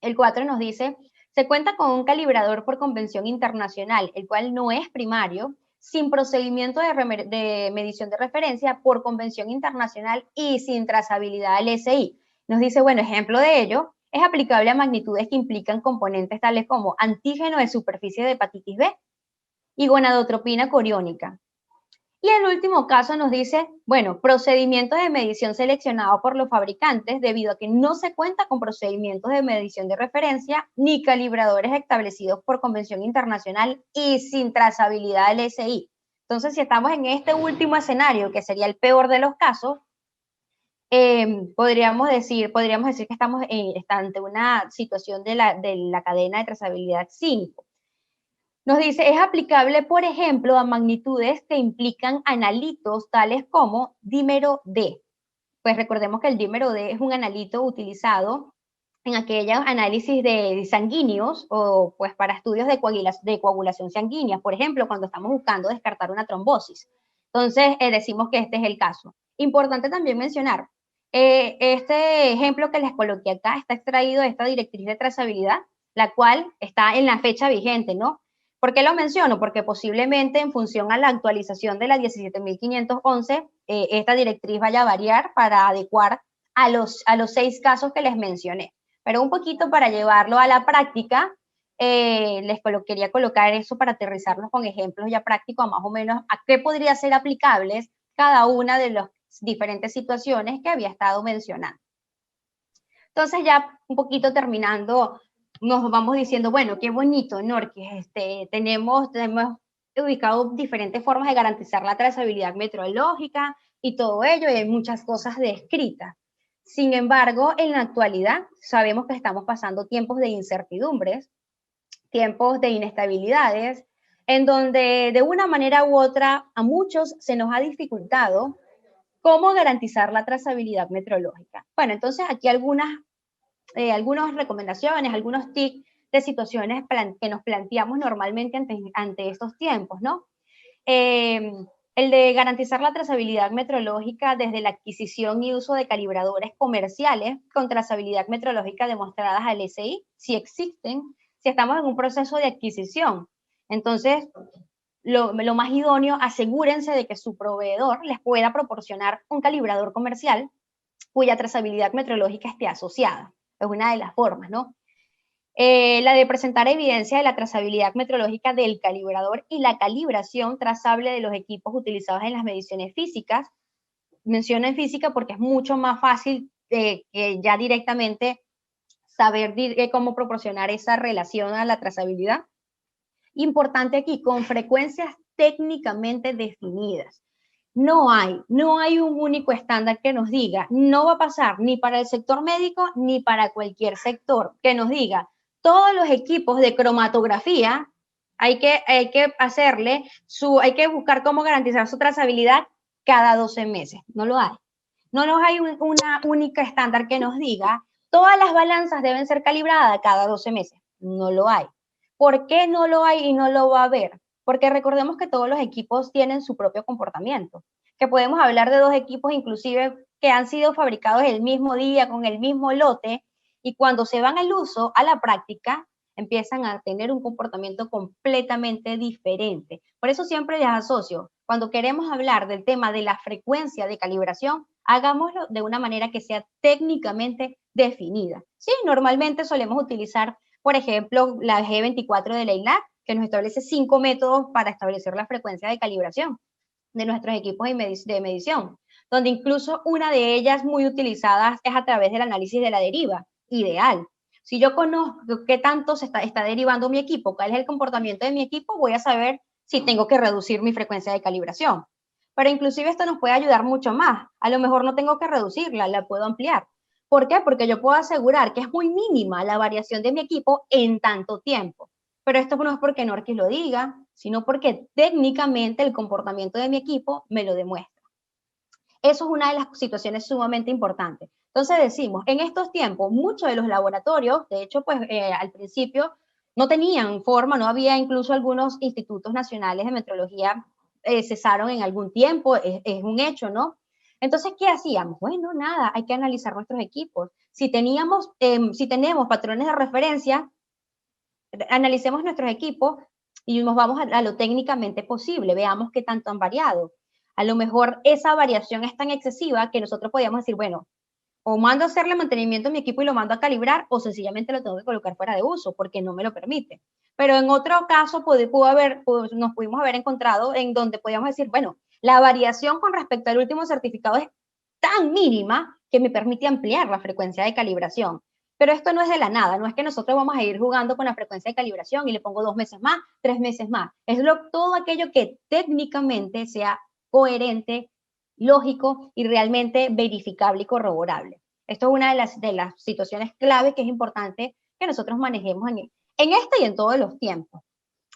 El 4 nos dice, se cuenta con un calibrador por convención internacional, el cual no es primario, sin procedimiento de medición de referencia por convención internacional y sin trazabilidad al SI. Nos dice, bueno, ejemplo de ello, es aplicable a magnitudes que implican componentes tales como antígeno de superficie de hepatitis B y gonadotropina coriónica. Y el último caso nos dice, bueno, procedimientos de medición seleccionados por los fabricantes debido a que no se cuenta con procedimientos de medición de referencia ni calibradores establecidos por convención internacional y sin trazabilidad del SI. Entonces, si estamos en este último escenario, que sería el peor de los casos, podríamos decir que estamos ante una situación de la cadena de trazabilidad 5. Nos dice, es aplicable, por ejemplo, a magnitudes que implican analitos tales como dímero D. Pues recordemos que el dímero D es un analito utilizado en aquellos análisis de sanguíneos o pues para estudios de coagulación sanguínea, por ejemplo, cuando estamos buscando descartar una trombosis. Entonces, decimos que este es el caso. Importante también mencionar, este ejemplo que les coloqué acá está extraído de esta directriz de trazabilidad, la cual está en la fecha vigente, ¿no? ¿Por qué lo menciono? Porque posiblemente en función a la actualización de la 17.511, esta directriz vaya a variar para adecuar a los 6 casos que les mencioné. Pero un poquito para llevarlo a la práctica, quería colocar eso para aterrizarlos con ejemplos ya prácticos, más o menos a qué podría ser aplicables cada una de las diferentes situaciones que había estado mencionando. Entonces ya un poquito terminando, nos vamos diciendo, bueno, qué bonito, ¿no? Que tenemos ubicado diferentes formas de garantizar la trazabilidad metrológica y todo ello, y hay muchas cosas descritas. Sin embargo, en la actualidad sabemos que estamos pasando tiempos de incertidumbres, tiempos de inestabilidades, en donde de una manera u otra a muchos se nos ha dificultado cómo garantizar la trazabilidad metrológica. Bueno, entonces aquí algunas recomendaciones, algunos tips de situaciones que nos planteamos normalmente ante estos tiempos, ¿no? El de garantizar la trazabilidad metrológica desde la adquisición y uso de calibradores comerciales con trazabilidad metrológica demostradas al SI, si existen, si estamos en un proceso de adquisición. Entonces, lo más idóneo, asegúrense de que su proveedor les pueda proporcionar un calibrador comercial cuya trazabilidad metrológica esté asociada. Es una de las formas, ¿no? La de presentar evidencia de la trazabilidad metrológica del calibrador y la calibración trazable de los equipos utilizados en las mediciones físicas. Menciono en física porque es mucho más fácil que ya directamente saber cómo proporcionar esa relación a la trazabilidad. Importante aquí, con frecuencias técnicamente definidas. No hay un único estándar que nos diga, no va a pasar ni para el sector médico ni para cualquier sector, que nos diga, todos los equipos de cromatografía hay que hay que buscar cómo garantizar su trazabilidad cada 12 meses. No lo hay. No hay una única estándar que nos diga, todas las balanzas deben ser calibradas cada 12 meses. No lo hay. ¿Por qué no lo hay y no lo va a haber? Porque recordemos que todos los equipos tienen su propio comportamiento, que podemos hablar de 2 equipos inclusive que han sido fabricados el mismo día, con el mismo lote, y cuando se van al uso, a la práctica, empiezan a tener un comportamiento completamente diferente. Por eso siempre les asocio, cuando queremos hablar del tema de la frecuencia de calibración, hagámoslo de una manera que sea técnicamente definida. Sí, normalmente solemos utilizar, por ejemplo, la G24 de la INAC, que nos establece 5 métodos para establecer la frecuencia de calibración de nuestros equipos de medición, donde incluso una de ellas muy utilizada es a través del análisis de la deriva, ideal. Si yo conozco qué tanto se está derivando mi equipo, cuál es el comportamiento de mi equipo, voy a saber si tengo que reducir mi frecuencia de calibración. Pero inclusive esto nos puede ayudar mucho más. A lo mejor no tengo que reducirla, la puedo ampliar. ¿Por qué? Porque yo puedo asegurar que es muy mínima la variación de mi equipo en tanto tiempo. Pero esto no es porque Norquis lo diga, sino porque técnicamente el comportamiento de mi equipo me lo demuestra. Eso es una de las situaciones sumamente importantes. Entonces decimos, en estos tiempos, muchos de los laboratorios, de hecho, pues al principio no tenían forma, no había incluso algunos institutos nacionales de metrología cesaron en algún tiempo, es un hecho, ¿no? Entonces, ¿qué hacíamos? Bueno, nada, hay que analizar nuestros equipos. Si tenemos patrones de referencia, analicemos nuestros equipos y nos vamos a lo técnicamente posible, veamos qué tanto han variado. A lo mejor esa variación es tan excesiva que nosotros podíamos decir, bueno, o mando a hacerle mantenimiento a mi equipo y lo mando a calibrar, o sencillamente lo tengo que colocar fuera de uso porque no me lo permite. Pero en otro caso nos pudimos haber encontrado en donde podíamos decir, bueno, la variación con respecto al último certificado es tan mínima que me permite ampliar la frecuencia de calibración. Pero esto no es de la nada, no es que nosotros vamos a ir jugando con la frecuencia de calibración y le pongo 2 meses más, 3 meses más. Es todo aquello que técnicamente sea coherente, lógico y realmente verificable y corroborable. Esto es una de las situaciones clave que es importante que nosotros manejemos en este y en todos los tiempos.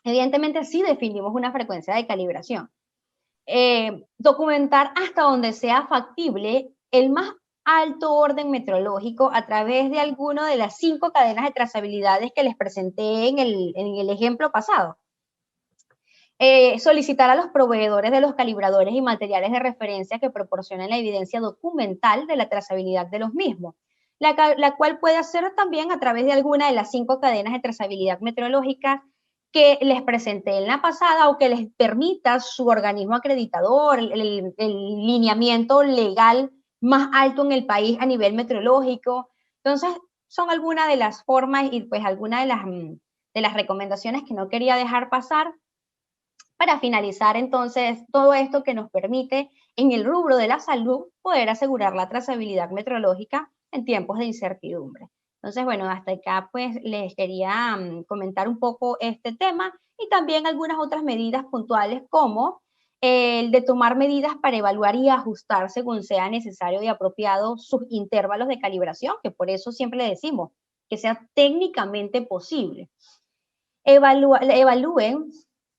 Evidentemente sí definimos una frecuencia de calibración. Documentar hasta donde sea factible el más alto orden metrológico a través de alguna de las 5 cadenas de trazabilidades que les presenté en el ejemplo pasado. Solicitar a los proveedores de los calibradores y materiales de referencia que proporcionen la evidencia documental de la trazabilidad de los mismos, la cual puede hacer también a través de alguna de las 5 cadenas de trazabilidad metrológica que les presenté en la pasada o que les permita su organismo acreditador, el lineamiento legal más alto en el país a nivel metrológico. Entonces, son algunas de las formas y pues algunas de las recomendaciones que no quería dejar pasar para finalizar entonces todo esto que nos permite en el rubro de la salud poder asegurar la trazabilidad metrológica en tiempos de incertidumbre. Entonces, bueno, hasta acá pues les quería comentar un poco este tema y también algunas otras medidas puntuales como el de tomar medidas para evaluar y ajustar según sea necesario y apropiado sus intervalos de calibración, que por eso siempre le decimos que sea técnicamente posible. Evalúen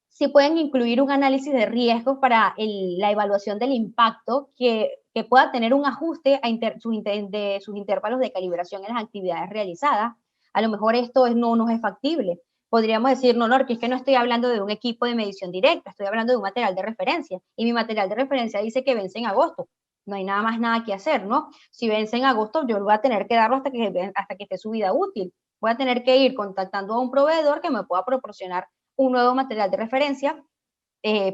si pueden incluir un análisis de riesgos para la evaluación del impacto que pueda tener un ajuste de sus intervalos de calibración en las actividades realizadas. A lo mejor esto no es factible. Podríamos decir, no, que es que no estoy hablando de un equipo de medición directa, estoy hablando de un material de referencia. Y mi material de referencia dice que vence en agosto. No hay nada que hacer, ¿no? Si vence en agosto, yo voy a tener que darlo hasta que esté su vida útil. Voy a tener que ir contactando a un proveedor que me pueda proporcionar un nuevo material de referencia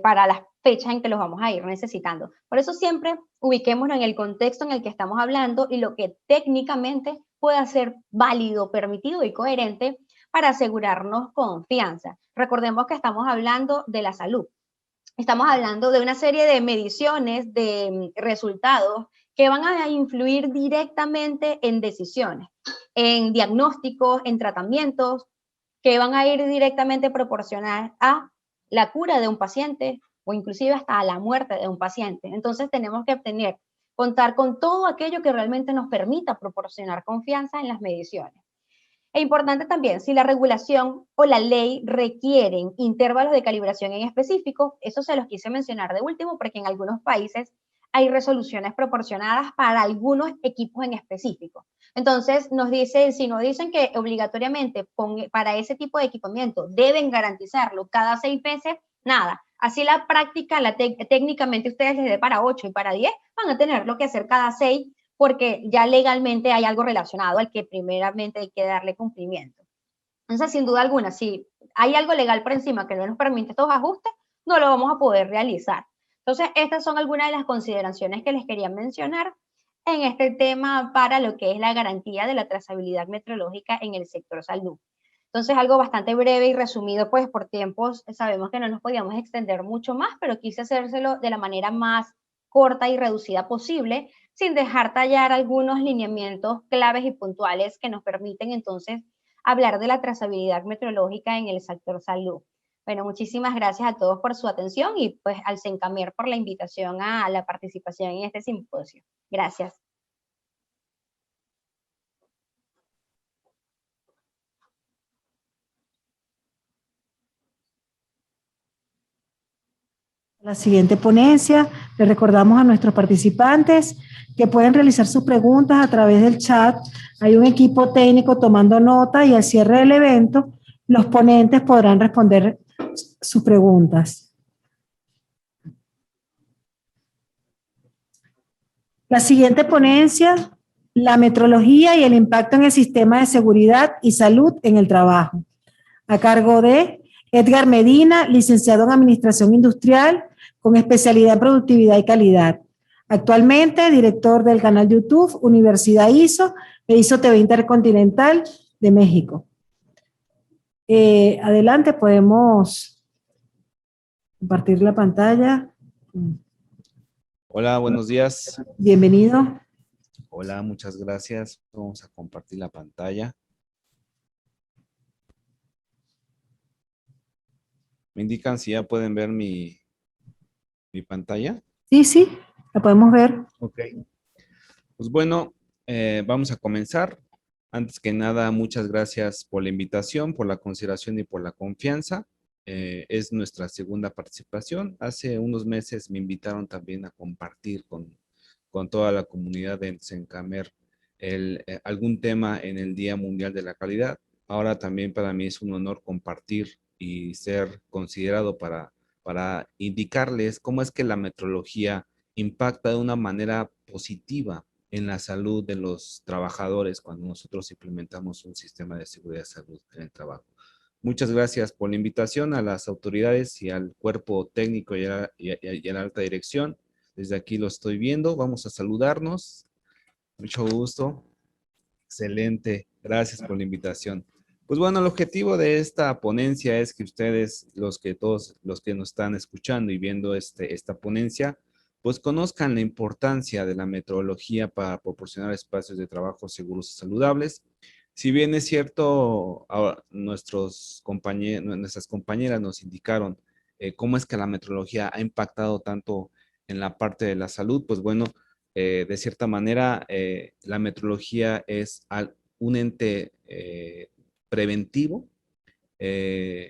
para las fechas en que los vamos a ir necesitando. Por eso siempre ubiquémonos en el contexto en el que estamos hablando y lo que técnicamente pueda ser válido, permitido y coherente para asegurarnos confianza. Recordemos que estamos hablando de la salud. Estamos hablando de una serie de mediciones, de resultados que van a influir directamente en decisiones, en diagnósticos, en tratamientos, que van a ir directamente proporcional a la cura de un paciente o inclusive hasta a la muerte de un paciente. Entonces tenemos que contar con todo aquello que realmente nos permita proporcionar confianza en las mediciones. Es importante también, si la regulación o la ley requieren intervalos de calibración en específico, eso se los quise mencionar de último, porque en algunos países hay resoluciones proporcionadas para algunos equipos en específico. Entonces, si nos dicen que obligatoriamente para ese tipo de equipamiento deben garantizarlo cada 6 meses, nada. Así la práctica, técnicamente ustedes les dé para 8 y para 10, van a tener lo que hacer cada 6 porque ya legalmente hay algo relacionado al que primeramente hay que darle cumplimiento. Entonces, sin duda alguna, si hay algo legal por encima que no nos permite estos ajustes, no lo vamos a poder realizar. Entonces, estas son algunas de las consideraciones que les quería mencionar en este tema para lo que es la garantía de la trazabilidad metrológica en el sector salud. Entonces, algo bastante breve y resumido, pues por tiempos sabemos que no nos podíamos extender mucho más, pero quise hacérselo de la manera más corta y reducida posible, sin dejar tallar algunos lineamientos claves y puntuales que nos permiten entonces hablar de la trazabilidad metrológica en el sector salud. Bueno, muchísimas gracias a todos por su atención y pues al Sencamer por la invitación a la participación en este simposio. Gracias. La siguiente ponencia, le recordamos a nuestros participantes que pueden realizar sus preguntas a través del chat. Hay un equipo técnico tomando nota y al cierre del evento, los ponentes podrán responder sus preguntas. La siguiente ponencia, la metrología y el impacto en el sistema de seguridad y salud en el trabajo, a cargo de Edgar Medina, licenciado en Administración Industrial, con especialidad en Productividad y Calidad. Actualmente, director del canal YouTube Universidad ISO e ISO TV Intercontinental de México. Adelante, podemos compartir la pantalla. Hola, buenos días. Bienvenido. Hola, muchas gracias. Vamos a compartir la pantalla. ¿Me indican si ya pueden ver mi pantalla? Sí, la podemos ver. Ok. Pues bueno, vamos a comenzar. Antes que nada, muchas gracias por la invitación, por la consideración y por la confianza. Es nuestra segunda participación. Hace unos meses me invitaron también a compartir con toda la comunidad de Sencamer algún tema en el Día Mundial de la Calidad. Ahora también para mí es un honor compartir y ser considerado para indicarles cómo es que la metrología impacta de una manera positiva en la salud de los trabajadores cuando nosotros implementamos un sistema de seguridad de salud en el trabajo. Muchas gracias por la invitación a las autoridades y al cuerpo técnico y a la alta dirección. Desde aquí lo estoy viendo. Vamos a saludarnos. Mucho gusto. Excelente. Gracias por la invitación. Pues bueno, el objetivo de esta ponencia es que ustedes, todos los que nos están escuchando y viendo esta ponencia, pues conozcan la importancia de la metodología para proporcionar espacios de trabajo seguros y saludables. Si bien es cierto, nuestras compañeras nos indicaron cómo es que la metodología ha impactado tanto en la parte de la salud, pues bueno, de cierta manera, la metrología es un ente preventivo,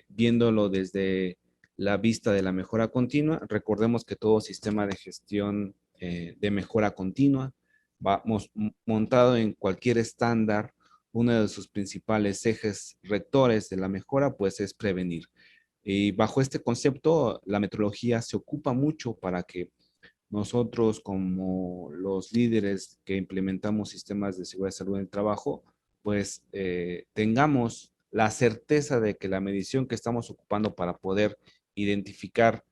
viéndolo desde la vista de la mejora continua. Recordemos que todo sistema de gestión de mejora continua vamos montado en cualquier estándar. Uno de sus principales ejes rectores de la mejora, pues, es prevenir. Y bajo este concepto, la metrología se ocupa mucho para que nosotros, como los líderes que implementamos sistemas de seguridad y salud en el trabajo, pues tengamos la certeza de que la medición que estamos ocupando para poder identificar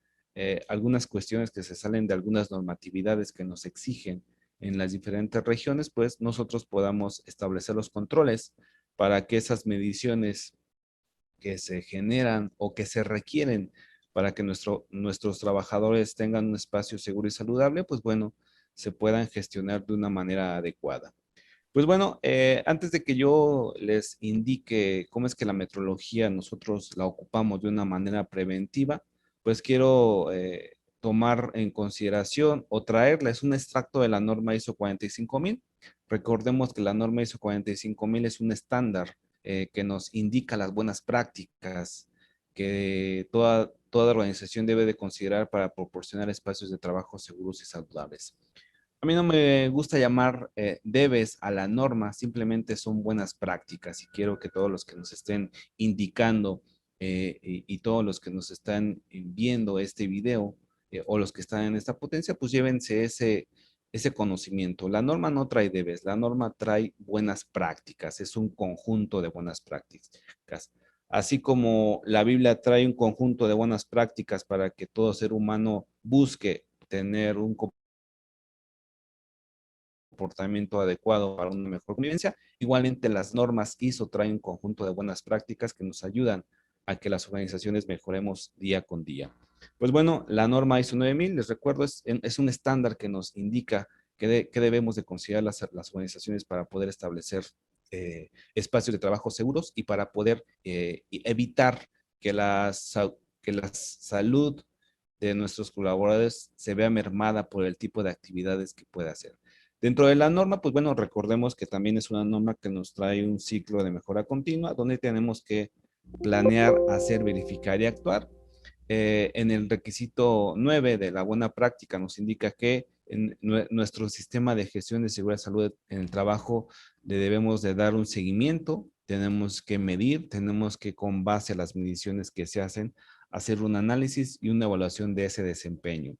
algunas cuestiones que se salen de algunas normatividades que nos exigen en las diferentes regiones, pues nosotros podamos establecer los controles para que esas mediciones que se generan o que se requieren para que nuestros trabajadores tengan un espacio seguro y saludable, pues bueno, se puedan gestionar de una manera adecuada. Pues bueno, antes de que yo les indique cómo es que la metrología nosotros la ocupamos de una manera preventiva, pues quiero tomar en consideración o traerles un extracto de la norma ISO 45000. Recordemos que la norma ISO 45000 es un estándar que nos indica las buenas prácticas que toda organización debe de considerar para proporcionar espacios de trabajo seguros y saludables. A mí no me gusta llamar debes a la norma, simplemente son buenas prácticas y quiero que todos los que nos estén indicando y todos los que nos están viendo este video o los que están en esta potencia, pues llévense ese conocimiento. La norma no trae debes, la norma trae buenas prácticas, es un conjunto de buenas prácticas. Así como la Biblia trae un conjunto de buenas prácticas para que todo ser humano busque tener un comportamiento adecuado para una mejor convivencia. Igualmente, las normas ISO traen un conjunto de buenas prácticas que nos ayudan a que las organizaciones mejoremos día con día. Pues bueno, la norma ISO 9000, les recuerdo, es un estándar que nos indica que debemos de considerar las organizaciones para poder establecer espacios de trabajo seguros y para poder evitar que que la salud de nuestros colaboradores se vea mermada por el tipo de actividades que puede hacer. Dentro de la norma, pues bueno, recordemos que también es una norma que nos trae un ciclo de mejora continua, donde tenemos que planear, hacer, verificar y actuar. En el requisito 9 de la buena práctica nos indica que en nuestro sistema de gestión de seguridad y salud en el trabajo le debemos de dar un seguimiento, tenemos que medir, tenemos que con base a las mediciones que se hacen, hacer un análisis y una evaluación de ese desempeño.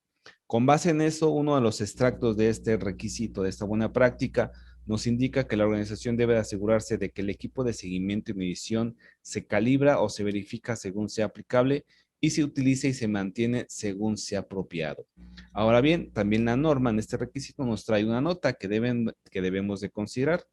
Con base en eso, uno de los extractos de este requisito, de esta buena práctica, nos indica que la organización debe asegurarse de que el equipo de seguimiento y medición se calibra o se verifica según sea aplicable y se utiliza y se mantiene según sea apropiado. Ahora bien, también la norma en este requisito nos trae una nota que debemos de considerar.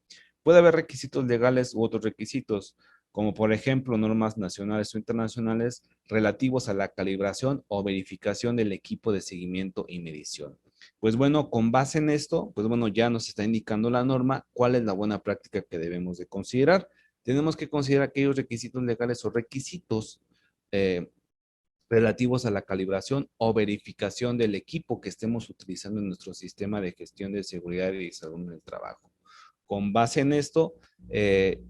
Puede haber requisitos legales u otros requisitos, como por ejemplo normas nacionales o internacionales relativos a la calibración o verificación del equipo de seguimiento y medición. Pues bueno, con base en esto, pues bueno, ya nos está indicando la norma cuál es la buena práctica que debemos de considerar. Tenemos que considerar aquellos requisitos legales o requisitos relativos a la calibración o verificación del equipo que estemos utilizando en nuestro sistema de gestión de seguridad y salud en el trabajo. Con base en esto,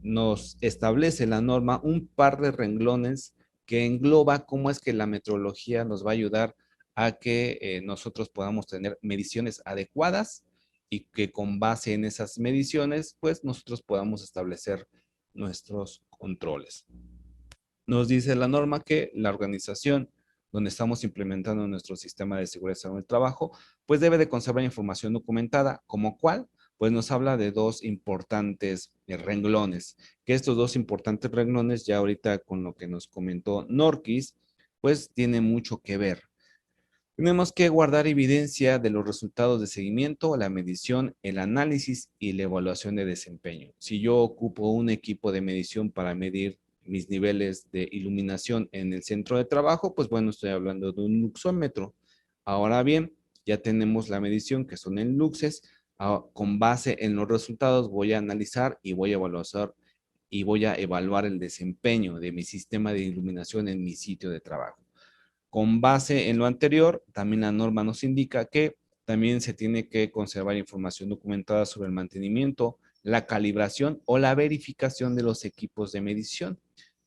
nos establece la norma un par de renglones que engloba cómo es que la metrología nos va a ayudar a que nosotros podamos tener mediciones adecuadas y que con base en esas mediciones, pues nosotros podamos establecer nuestros controles. Nos dice la norma que la organización donde estamos implementando nuestro sistema de seguridad en el trabajo, pues debe de conservar información documentada, como cuál, pues nos habla de dos importantes renglones, que estos dos importantes renglones, ya ahorita con lo que nos comentó Norquis, pues tiene mucho que ver. Tenemos que guardar evidencia de los resultados de seguimiento, la medición, el análisis y la evaluación de desempeño. Si yo ocupo un equipo de medición para medir mis niveles de iluminación en el centro de trabajo, pues bueno, estoy hablando de un luxómetro. Ahora bien, ya tenemos la medición que son en luxes. Con base en los resultados voy a analizar y voy a evaluar el desempeño de mi sistema de iluminación en mi sitio de trabajo. Con base en lo anterior, también la norma nos indica que también se tiene que conservar información documentada sobre el mantenimiento, la calibración o la verificación de los equipos de medición.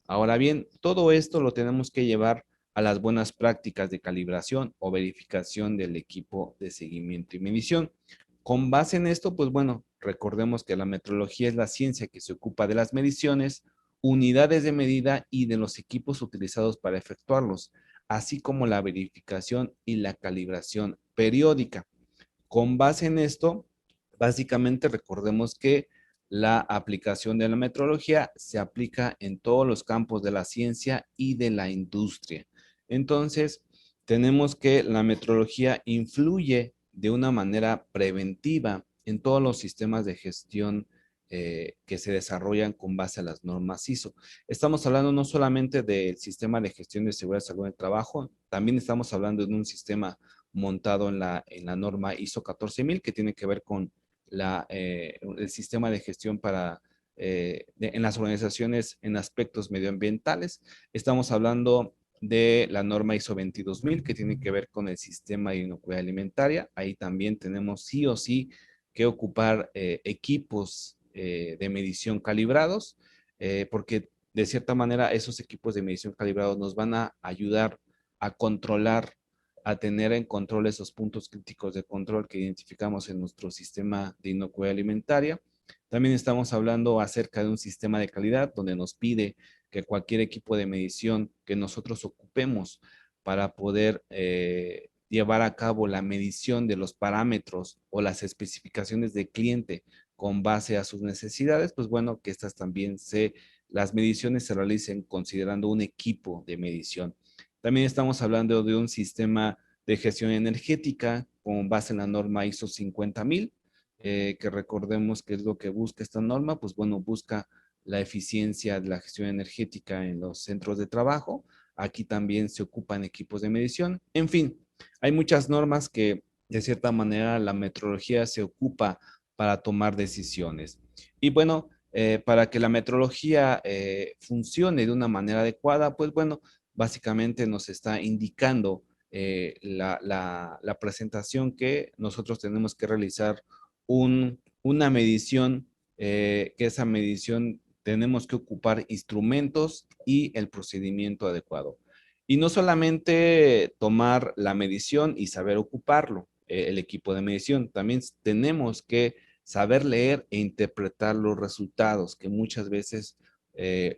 Ahora bien, todo esto lo tenemos que llevar a las buenas prácticas de calibración o verificación del equipo de seguimiento y medición. Con base en esto, pues bueno, recordemos que la metrología es la ciencia que se ocupa de las mediciones, unidades de medida y de los equipos utilizados para efectuarlos, así como la verificación y la calibración periódica. Con base en esto, básicamente recordemos que la aplicación de la metrología se aplica en todos los campos de la ciencia y de la industria. Entonces, tenemos que la metrología influye de una manera preventiva en todos los sistemas de gestión que se desarrollan con base a las normas ISO. Estamos hablando no solamente del sistema de gestión de seguridad y salud en el trabajo, también estamos hablando de un sistema montado en la norma ISO 14000 que tiene que ver con el sistema de gestión en las organizaciones en aspectos medioambientales. Estamos hablando de la norma ISO 22000 que tiene que ver con el sistema de inocuidad alimentaria. Ahí también tenemos sí o sí que ocupar equipos de medición calibrados, porque de cierta manera esos equipos de medición calibrados nos van a ayudar a controlar, a tener en control esos puntos críticos de control que identificamos en nuestro sistema de inocuidad alimentaria. También estamos hablando acerca de un sistema de calidad donde nos pide que cualquier equipo de medición que nosotros ocupemos para poder llevar a cabo la medición de los parámetros o las especificaciones de cliente con base a sus necesidades, pues bueno, que estas también las mediciones se realicen considerando un equipo de medición. También estamos hablando de un sistema de gestión energética con base en la norma ISO 50000, que recordemos que es lo que busca esta norma, pues bueno, busca la eficiencia de la gestión energética en los centros de trabajo. Aquí también se ocupan equipos de medición. En fin, hay muchas normas que de cierta manera la metrología se ocupa para tomar decisiones. Y bueno, para que la metrología funcione de una manera adecuada, pues bueno, básicamente nos está indicando la presentación que nosotros tenemos que realizar una medición, que esa medición tenemos que ocupar instrumentos y el procedimiento adecuado. Y no solamente tomar la medición y saber ocuparlo, el equipo de medición, también tenemos que saber leer e interpretar los resultados, que muchas veces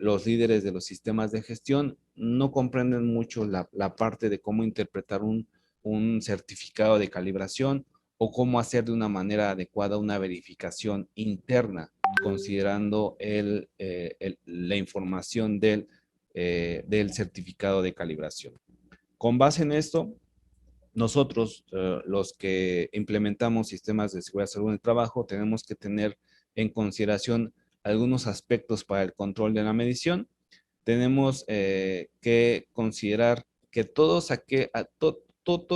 los líderes de los sistemas de gestión no comprenden mucho la parte de cómo interpretar un certificado de calibración o cómo hacer de una manera adecuada una verificación interna, considerando la información del certificado de calibración. Con base en esto, nosotros, los que implementamos sistemas de seguridad y salud en el trabajo, tenemos que tener en consideración algunos aspectos para el control de la medición. Tenemos que considerar que todo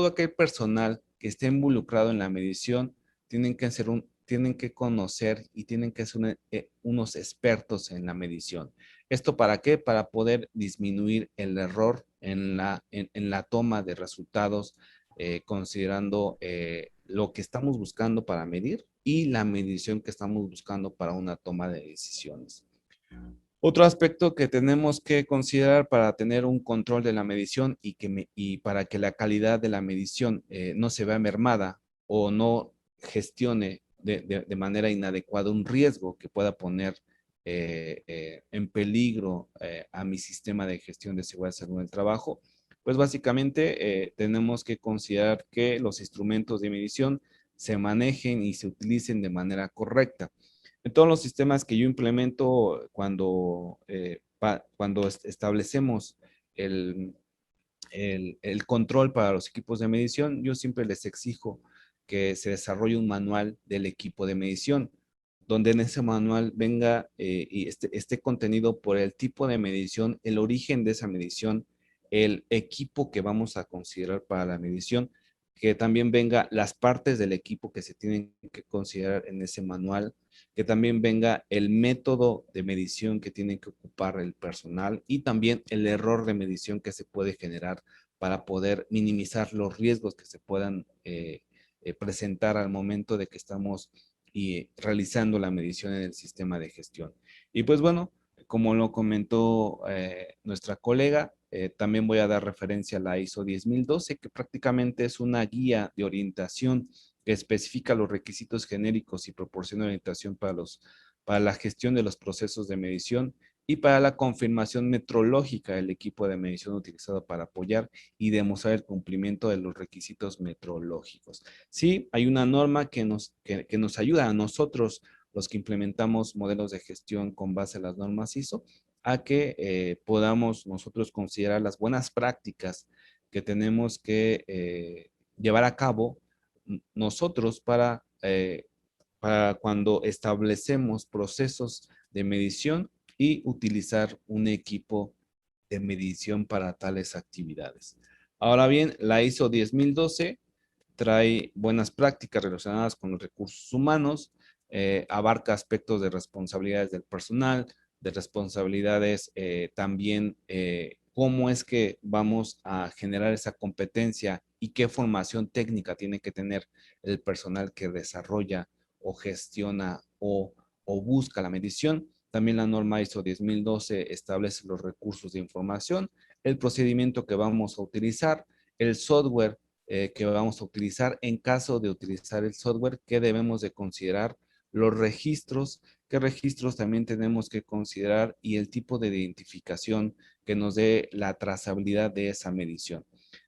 aquel personal que esté involucrado en la medición tienen que conocer y tienen que ser unos expertos en la medición. ¿Esto para qué? Para poder disminuir el error en la toma de resultados, considerando lo que estamos buscando para medir y la medición que estamos buscando para una toma de decisiones. Otro aspecto que tenemos que considerar para tener un control de la medición y para que la calidad de la medición no se vea mermada o no gestione de manera inadecuada un riesgo que pueda poner en peligro a mi sistema de gestión de seguridad y salud en el trabajo, pues básicamente tenemos que considerar que los instrumentos de medición se manejen y se utilicen de manera correcta. En todos los sistemas que yo implemento, cuando establecemos el control para los equipos de medición, yo siempre les exijo que se desarrolle un manual del equipo de medición, donde en ese manual venga y esté contenido por el tipo de medición, el origen de esa medición, el equipo que vamos a considerar para la medición, que también venga las partes del equipo que se tienen que considerar en ese manual, que también venga el método de medición que tiene que ocupar el personal y también el error de medición que se puede generar para poder minimizar los riesgos que se puedan presentar al momento de que estamos realizando la medición en el sistema de gestión. Y pues bueno, como lo comentó nuestra colega, también voy a dar referencia a la ISO 10012, que prácticamente es una guía de orientación que especifica los requisitos genéricos y proporciona orientación para la gestión de los procesos de medición y para la confirmación metrológica del equipo de medición utilizado para apoyar y demostrar el cumplimiento de los requisitos metrológicos. Sí, hay una norma que nos ayuda a nosotros, los que implementamos modelos de gestión con base en las normas ISO, a que podamos nosotros considerar las buenas prácticas que tenemos que llevar a cabo nosotros para para cuando establecemos procesos de medición y utilizar un equipo de medición para tales actividades. Ahora bien, la ISO 10012 trae buenas prácticas relacionadas con los recursos humanos, abarca aspectos de responsabilidades del personal, de responsabilidades también cómo es que vamos a generar esa competencia y qué formación técnica tiene que tener el personal que desarrolla o gestiona o busca la medición. También la norma ISO 10012 establece los recursos de información, el procedimiento que vamos a utilizar, el software que vamos a utilizar. En caso de utilizar el software, ¿qué debemos de considerar? Los registros, qué registros también tenemos que considerar y el tipo de identificación que nos dé la trazabilidad de esa medición.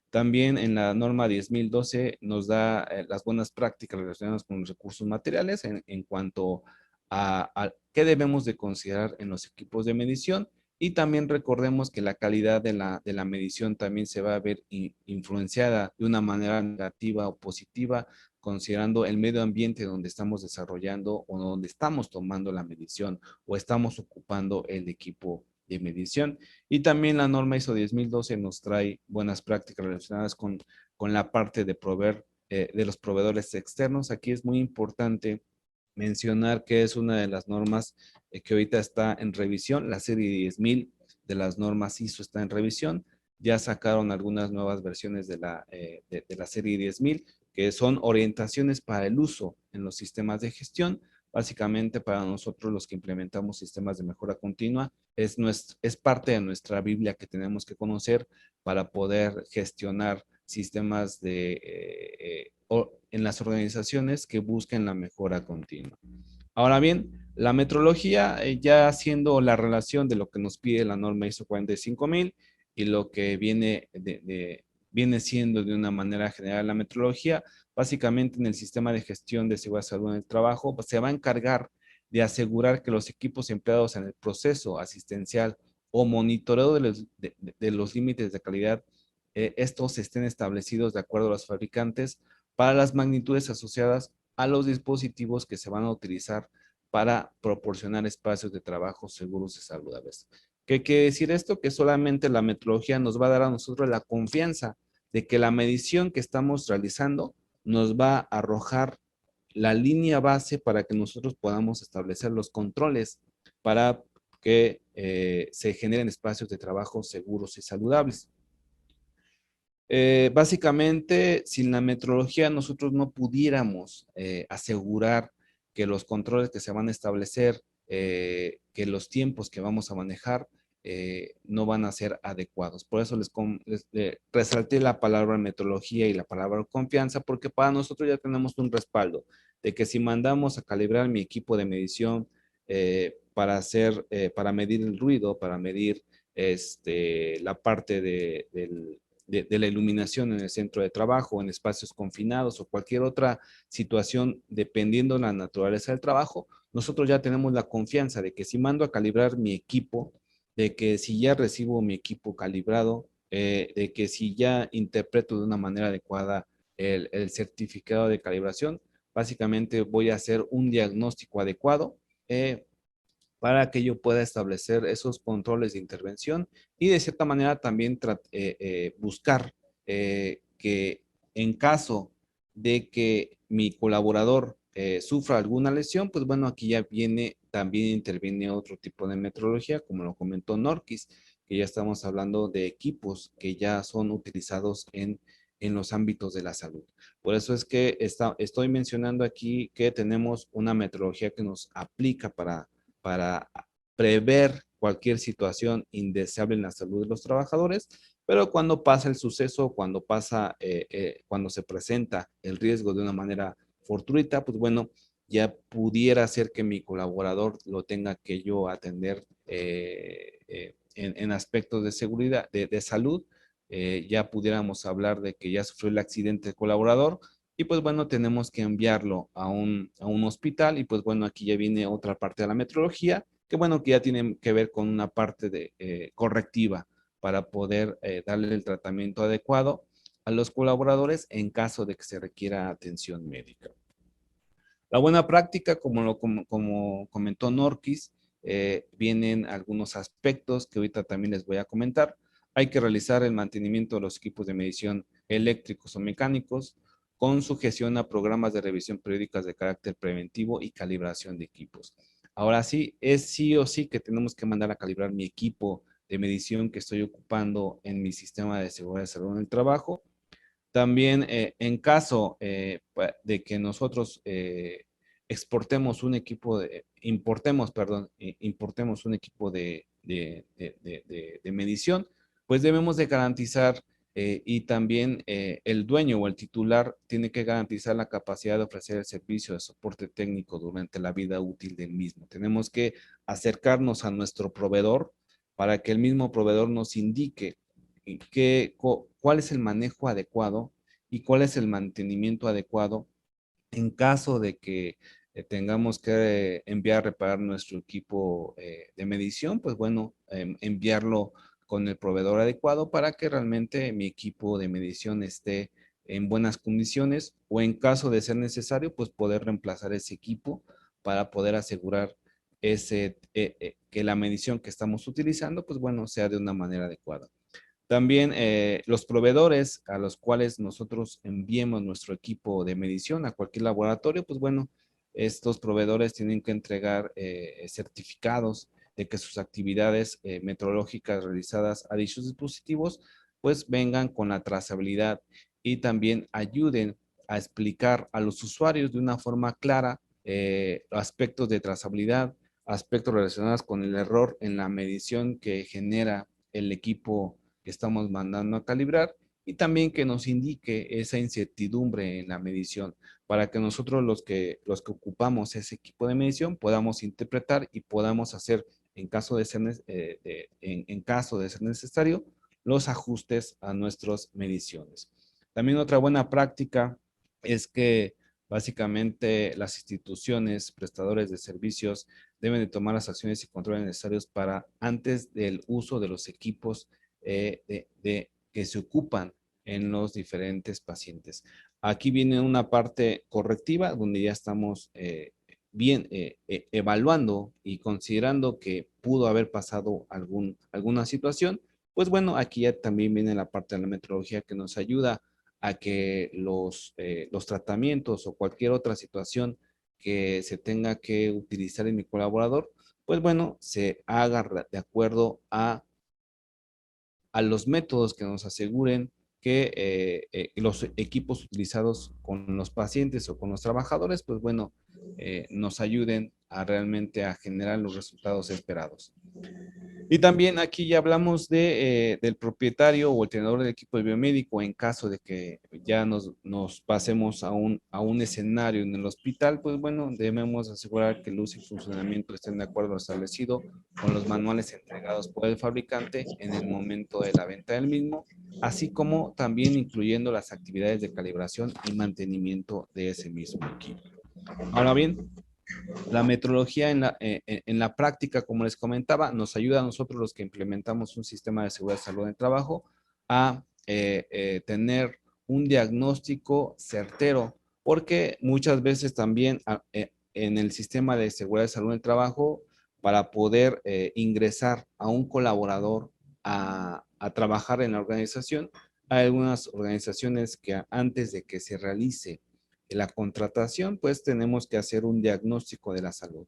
También en la norma 10012 nos da las buenas prácticas relacionadas con los recursos materiales en cuanto a qué debemos de considerar en los equipos de medición. Y también recordemos que la calidad de la medición también se va a ver influenciada de una manera negativa o positiva, considerando el medio ambiente donde estamos desarrollando o donde estamos tomando la medición o estamos ocupando el equipo de medición. Y también la norma ISO 10012 nos trae buenas prácticas relacionadas con la parte de proveer de los proveedores externos. Aquí es muy importante mencionar que es una de las normas que ahorita está en revisión. La serie 10.000 de las normas ISO está en revisión. Ya sacaron algunas nuevas versiones de la serie 10.000 que son orientaciones para el uso en los sistemas de gestión. Básicamente para nosotros los que implementamos sistemas de mejora continua, es parte de nuestra Biblia que tenemos que conocer para poder gestionar sistemas en las organizaciones que busquen la mejora continua. Ahora bien, la metrología, ya haciendo la relación de lo que nos pide la norma ISO 45000 y lo que viene siendo de una manera general la metrología, básicamente en el sistema de gestión de seguridad y salud en el trabajo, pues, se va a encargar de asegurar que los equipos empleados en el proceso asistencial o monitoreo de los límites de calidad, estos estén establecidos de acuerdo a los fabricantes para las magnitudes asociadas a los dispositivos que se van a utilizar para proporcionar espacios de trabajo seguros y saludables. ¿Qué quiere decir esto? Que solamente la metodología nos va a dar a nosotros la confianza de que la medición que estamos realizando nos va a arrojar la línea base para que nosotros podamos establecer los controles para que se generen espacios de trabajo seguros y saludables. Básicamente, sin la metrología nosotros no pudiéramos asegurar que los controles que se van a establecer, que los tiempos que vamos a manejar, no van a ser adecuados. Por eso les resalté la palabra metrología y la palabra confianza, porque para nosotros ya tenemos un respaldo de que si mandamos a calibrar mi equipo de medición para medir el ruido, para medir la parte de la iluminación en el centro de trabajo, en espacios confinados o cualquier otra situación, dependiendo de la naturaleza del trabajo, nosotros ya tenemos la confianza de que si mando a calibrar mi equipo, de que si ya recibo mi equipo calibrado, de que si ya interpreto de una manera adecuada el certificado de calibración, básicamente voy a hacer un diagnóstico adecuado para que yo pueda establecer esos controles de intervención y de cierta manera también buscar que en caso de que mi colaborador sufra alguna lesión, pues bueno, aquí ya también interviene otro tipo de metrología, como lo comentó Norquis, que ya estamos hablando de equipos que ya son utilizados en los ámbitos de la salud. Por eso es que estoy mencionando aquí que tenemos una metrología que nos aplica para prever cualquier situación indeseable en la salud de los trabajadores, pero cuando pasa el suceso, cuando se presenta el riesgo de una manera fortuita, pues bueno, ya pudiera ser que mi colaborador lo tenga que yo atender en aspectos de seguridad, de salud, ya pudiéramos hablar de que ya sufrió el accidente el colaborador, y pues bueno, tenemos que enviarlo a un hospital y pues bueno, aquí ya viene otra parte de la metrología, que bueno, que ya tiene que ver con una parte correctiva para poder darle el tratamiento adecuado a los colaboradores en caso de que se requiera atención médica. La buena práctica, como comentó Norquis, vienen algunos aspectos que ahorita también les voy a comentar. Hay que realizar el mantenimiento de los equipos de medición eléctricos o mecánicos con sujeción a programas de revisión periódicas de carácter preventivo y calibración de equipos. Ahora sí, es sí o sí que tenemos que mandar a calibrar mi equipo de medición que estoy ocupando en mi sistema de seguridad de salud en el trabajo. También en caso de que nosotros exportemos un equipo importemos un equipo de medición, pues debemos de garantizar y también el dueño o el titular tiene que garantizar la capacidad de ofrecer el servicio de soporte técnico durante la vida útil del mismo. Tenemos que acercarnos a nuestro proveedor para que el mismo proveedor nos indique cuál es el manejo adecuado y cuál es el mantenimiento adecuado en caso de que tengamos que enviar a reparar nuestro equipo de medición, pues bueno, enviarlo con el proveedor adecuado para que realmente mi equipo de medición esté en buenas condiciones o en caso de ser necesario, pues poder reemplazar ese equipo para poder asegurar que la medición que estamos utilizando, pues bueno, sea de una manera adecuada. También los proveedores a los cuales nosotros enviemos nuestro equipo de medición a cualquier laboratorio, pues bueno, estos proveedores tienen que entregar certificados de que sus actividades meteorológicas realizadas a dichos dispositivos, pues vengan con la trazabilidad y también ayuden a explicar a los usuarios de una forma clara aspectos de trazabilidad, aspectos relacionados con el error en la medición que genera el equipo que estamos mandando a calibrar y también que nos indique esa incertidumbre en la medición para que nosotros los que ocupamos ese equipo de medición podamos interpretar y podamos hacer en caso de ser, en caso de ser necesario los ajustes a nuestras mediciones. También otra buena práctica es que básicamente las instituciones prestadores de servicios deben de tomar las acciones y controles necesarios para antes del uso de los equipos que se ocupan en los diferentes pacientes. Aquí viene una parte correctiva donde ya estamos evaluando y considerando que pudo haber pasado alguna situación. Pues bueno, aquí ya también viene la parte de la metrología que nos ayuda a que los tratamientos o cualquier otra situación que se tenga que utilizar en mi colaborador, pues bueno, se haga de acuerdo a los métodos que nos aseguren que los equipos utilizados con los pacientes o con los trabajadores, pues bueno, nos ayuden a realmente a generar los resultados esperados. Y también aquí ya hablamos del propietario o el tenedor del equipo de biomédico en caso de que ya nos pasemos a un escenario en el hospital, pues bueno, debemos asegurar que el uso y funcionamiento estén de acuerdo a lo establecido con los manuales entregados por el fabricante en el momento de la venta del mismo, así como también incluyendo las actividades de calibración y mantenimiento de ese mismo equipo. Ahora bien, la metrología en la práctica, como les comentaba, nos ayuda a nosotros los que implementamos un sistema de seguridad de salud en el trabajo a tener un diagnóstico certero, porque muchas veces también en el sistema de seguridad de salud en el trabajo, para poder ingresar a un colaborador a trabajar en la organización, hay algunas organizaciones que antes de que se realice la contratación, pues tenemos que hacer un diagnóstico de la salud.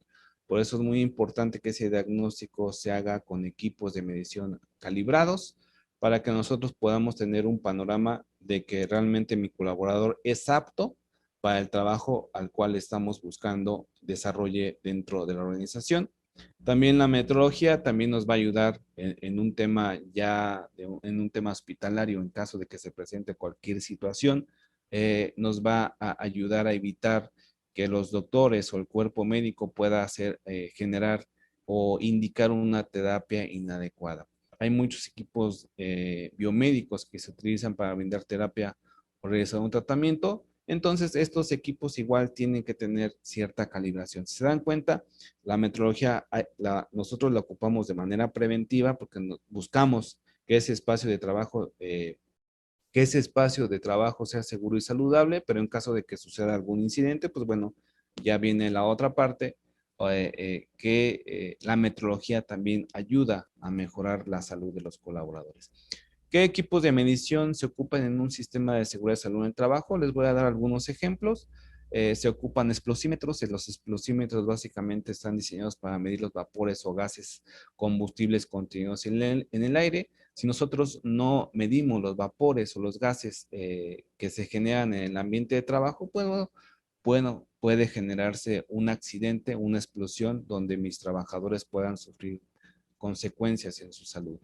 Por eso es muy importante que ese diagnóstico se haga con equipos de medición calibrados para que nosotros podamos tener un panorama de que realmente mi colaborador es apto para el trabajo al cual estamos buscando desarrolle dentro de la organización. También la metrología también nos va a ayudar en un tema en un tema hospitalario en caso de que se presente cualquier situación. Nos va a ayudar a evitar que los doctores o el cuerpo médico pueda generar o indicar una terapia inadecuada. Hay muchos equipos biomédicos que se utilizan para brindar terapia o realizar un tratamiento. Entonces, estos equipos igual tienen que tener cierta calibración. Si se dan cuenta, la metrología nosotros la ocupamos de manera preventiva porque buscamos que ese espacio de trabajo sea seguro y saludable, pero en caso de que suceda algún incidente, pues bueno, ya viene la otra parte, que la metrología también ayuda a mejorar la salud de los colaboradores. ¿Qué equipos de medición se ocupan en un sistema de seguridad y salud en el trabajo? Les voy a dar algunos ejemplos. Se ocupan explosímetros. Los explosímetros básicamente están diseñados para medir los vapores o gases combustibles contenidos en el aire. Si nosotros no medimos los vapores o los gases que se generan en el ambiente de trabajo, bueno, puede generarse un accidente, una explosión donde mis trabajadores puedan sufrir consecuencias en su salud.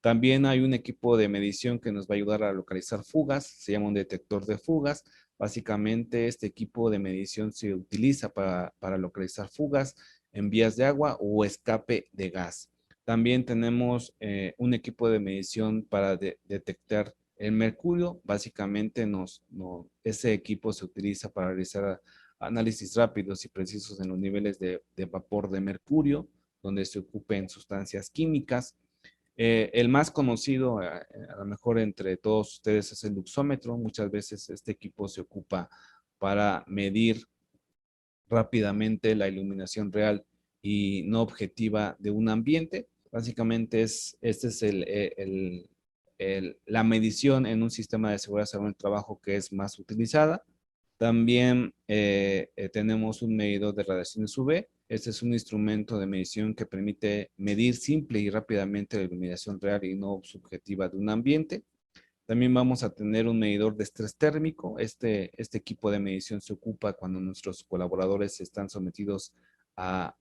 También hay un equipo de medición que nos va a ayudar a localizar fugas, se llama un detector de fugas. Básicamente este equipo de medición se utiliza para localizar fugas en vías de agua o escape de gas. También tenemos un equipo de medición para detectar el mercurio. Básicamente ese equipo se utiliza para realizar análisis rápidos y precisos en los niveles de vapor de mercurio, donde se ocupen sustancias químicas. El más conocido, a lo mejor entre todos ustedes, es el luxómetro. Muchas veces este equipo se ocupa para medir rápidamente la iluminación real y no objetiva de un ambiente. Básicamente esta es la medición en un sistema de seguridad salud en el trabajo que es más utilizada. También tenemos un medidor de radiaciones UV. Este es un instrumento de medición que permite medir simple y rápidamente la iluminación real y no subjetiva de un ambiente. También vamos a tener un medidor de estrés térmico. Este equipo de medición se ocupa cuando nuestros colaboradores están sometidos a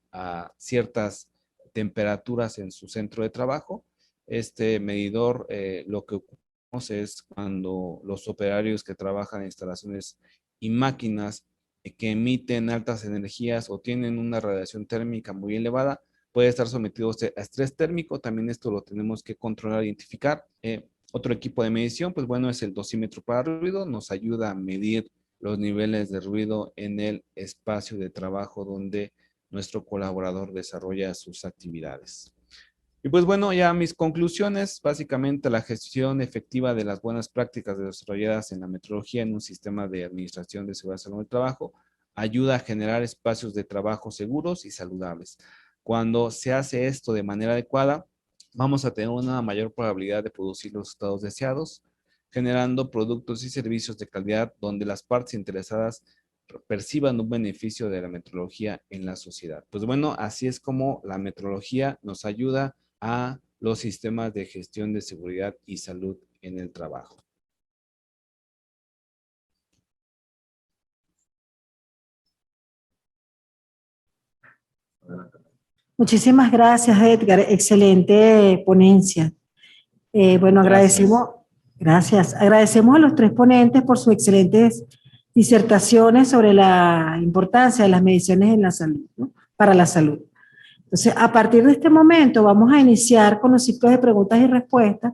ciertas temperaturas en su centro de trabajo. Este medidor lo que ocupamos es cuando los operarios que trabajan en instalaciones y máquinas que emiten altas energías o tienen una radiación térmica muy elevada, puede estar sometidos a estrés térmico. También esto lo tenemos que controlar e identificar. Otro equipo de medición, pues bueno, es el dosímetro para ruido. Nos ayuda a medir los niveles de ruido en el espacio de trabajo donde nuestro colaborador desarrolla sus actividades. Y pues bueno, ya mis conclusiones, básicamente la gestión efectiva de las buenas prácticas desarrolladas en la metrología en un sistema de administración de seguridad y salud del trabajo ayuda a generar espacios de trabajo seguros y saludables. Cuando se hace esto de manera adecuada, vamos a tener una mayor probabilidad de producir los resultados deseados, generando productos y servicios de calidad donde las partes interesadas perciban un beneficio de la metrología en la sociedad. Pues bueno, así es como la metrología nos ayuda a los sistemas de gestión de seguridad y salud en el trabajo. Muchísimas gracias, Edgar. Excelente ponencia. Bueno, agradecemos a los tres ponentes por sus excelentes disertaciones sobre la importancia de las mediciones en la salud, ¿no? Para la salud. Entonces, a partir de este momento vamos a iniciar con los ciclos de preguntas y respuestas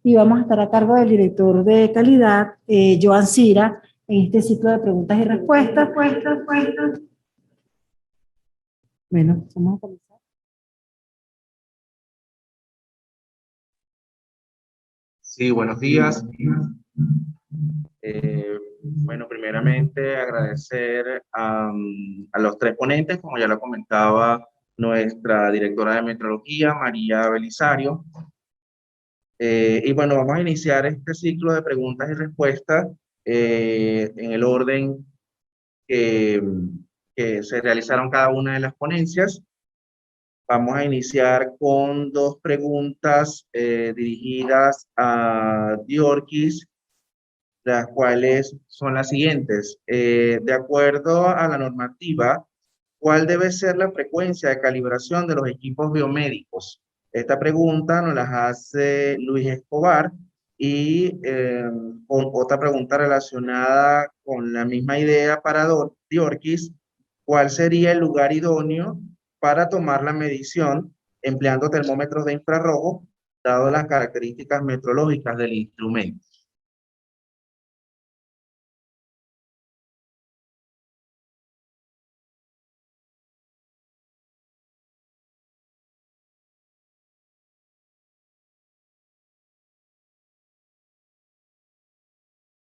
y vamos a estar a cargo del director de calidad, Joan Cira, en este ciclo de preguntas y respuestas. Bueno, vamos a comenzar. Sí, buenos días. Bueno, primeramente agradecer a los tres ponentes, como ya lo comentaba nuestra directora de metrología, María Belisario. Y bueno, vamos a iniciar este ciclo de preguntas y respuestas en el orden que, que se realizaron cada una de las ponencias. Vamos a iniciar con dos preguntas dirigidas a Diorkis, las cuales son las siguientes. De acuerdo a la normativa, ¿cuál debe ser la frecuencia de calibración de los equipos biomédicos? Esta pregunta nos la hace Luis Escobar y con otra pregunta relacionada con la misma idea para Diorkis, ¿cuál sería el lugar idóneo para tomar la medición empleando termómetros de infrarrojo, dado las características metrológicas del instrumento?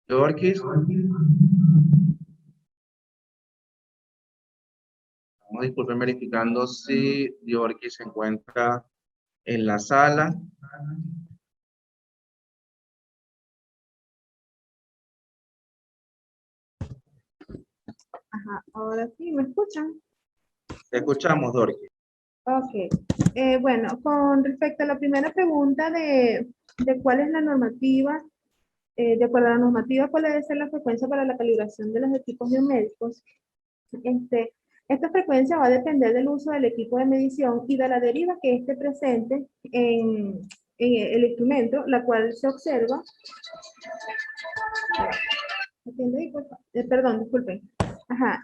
Diorkis. Disculpen verificando si Diorki se encuentra en la sala. Ajá, ahora sí, ¿me escuchan? Te escuchamos, Diorki. Ok. Bueno, con respecto a la primera pregunta de cuál es la normativa, de acuerdo a la normativa, cuál debe ser la frecuencia para la calibración de los equipos biomédicos, esta frecuencia va a depender del uso del equipo de medición y de la deriva que esté presente en el instrumento, la cual se observa. Atiende ahí, por favor. Perdón, disculpen. Ajá,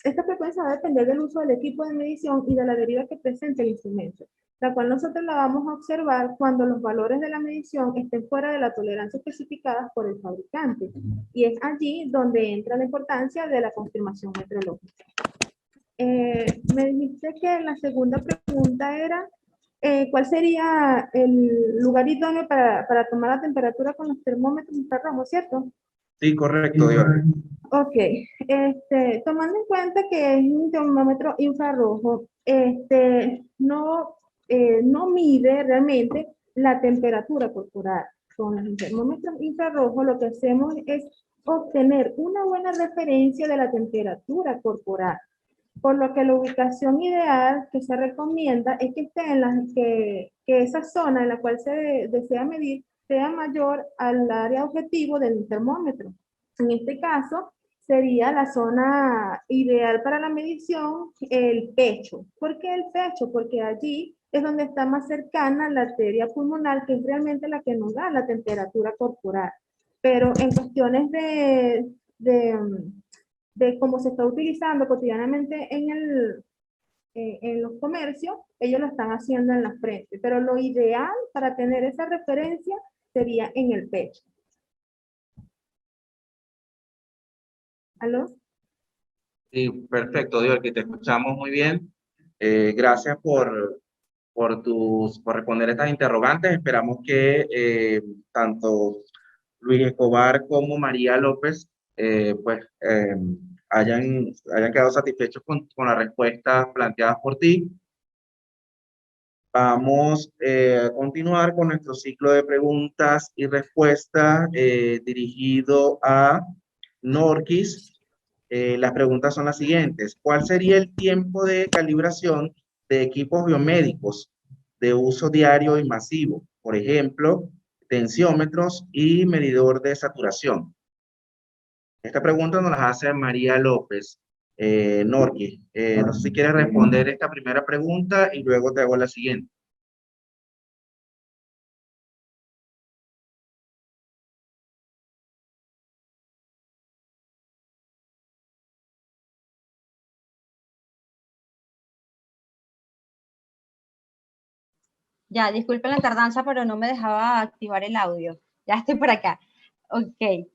esta frecuencia va a depender del uso del equipo de medición y de la deriva que presente el instrumento, la cual nosotros la vamos a observar cuando los valores de la medición estén fuera de la tolerancia especificada por el fabricante. Y es allí donde entra la importancia de la confirmación metrológica. Me dijiste que la segunda pregunta era, ¿cuál sería el lugar idóneo para tomar la temperatura con los termómetros infrarrojos, cierto? Sí, correcto, Diorki. Ok, tomando en cuenta que es un termómetro infrarrojo, no mide realmente la temperatura corporal. Con los termómetros infrarrojos lo que hacemos es obtener una buena referencia de la temperatura corporal, por lo que la ubicación ideal que se recomienda es que esté que esa zona en la cual se desea medir sea mayor al área objetivo del termómetro. En este caso, sería la zona ideal para la medición, el pecho. ¿Por qué el pecho? Porque allí es donde está más cercana la arteria pulmonar, que es realmente la que nos da la temperatura corporal. Pero en cuestiones de cómo se está utilizando cotidianamente en los comercios, ellos lo están haciendo en la frente. Pero lo ideal para tener esa referencia sería en el pecho. ¿Aló? Sí, perfecto, Diorki, te escuchamos muy bien. Gracias por responder estas interrogantes. Esperamos que tanto Luis Escobar como María López hayan quedado satisfechos con las respuestas planteadas por ti. Vamos a continuar con nuestro ciclo de preguntas y respuestas dirigido a Norquis. Las preguntas son las siguientes. ¿Cuál sería el tiempo de calibración de equipos biomédicos de uso diario y masivo? Por ejemplo, tensiómetros y medidor de saturación. Esta pregunta nos la hace María López. Norquis, no sé si quieres responder esta primera pregunta y luego te hago la siguiente. Ya, disculpen la tardanza, pero no me dejaba activar el audio. Ya estoy por acá. Ok.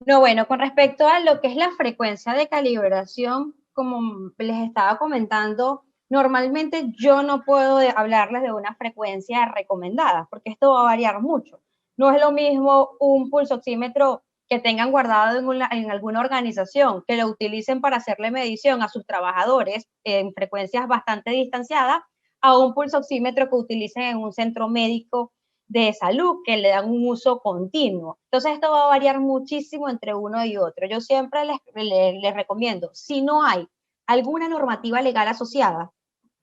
No, bueno, con respecto a lo que es la frecuencia de calibración, como les estaba comentando, normalmente yo no puedo hablarles de una frecuencia recomendada, porque esto va a variar mucho. No es lo mismo un pulsoxímetro que tengan guardado en alguna organización, que lo utilicen para hacerle medición a sus trabajadores en frecuencias bastante distanciadas, a un pulsoxímetro que utilicen en un centro médico de salud, que le dan un uso continuo. Entonces esto va a variar muchísimo entre uno y otro. Yo siempre les recomiendo, si no hay alguna normativa legal asociada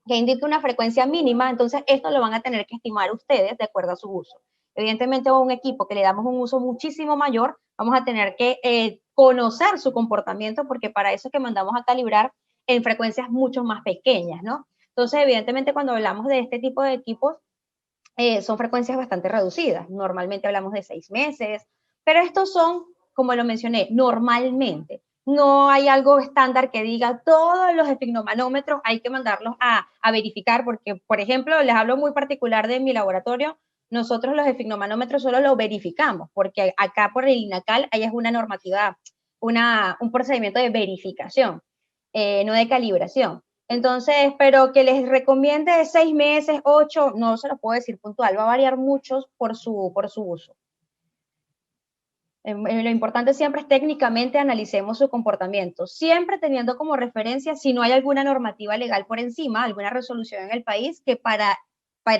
que indique una frecuencia mínima, entonces esto lo van a tener que estimar ustedes de acuerdo a su uso. Evidentemente, a un equipo que le damos un uso muchísimo mayor, vamos a tener que conocer su comportamiento, porque para eso es que mandamos a calibrar en frecuencias mucho más pequeñas, ¿no? Entonces, evidentemente, cuando hablamos de este tipo de equipos, son frecuencias bastante reducidas. Normalmente hablamos de 6 meses, pero estos son, como lo mencioné, normalmente. No hay algo estándar que diga todos los esfigmomanómetros hay que mandarlos a verificar, porque, por ejemplo, les hablo muy particular de mi laboratorio. Nosotros los esfigmomanómetros solo los verificamos, porque acá por el INACAL hay una normativa, un procedimiento de verificación, no de calibración. Entonces, pero que les recomiende 6 meses, 8, no se lo puedo decir puntual, va a variar mucho por su uso. Lo importante siempre es técnicamente analicemos su comportamiento, siempre teniendo como referencia si no hay alguna normativa legal por encima, alguna resolución en el país que para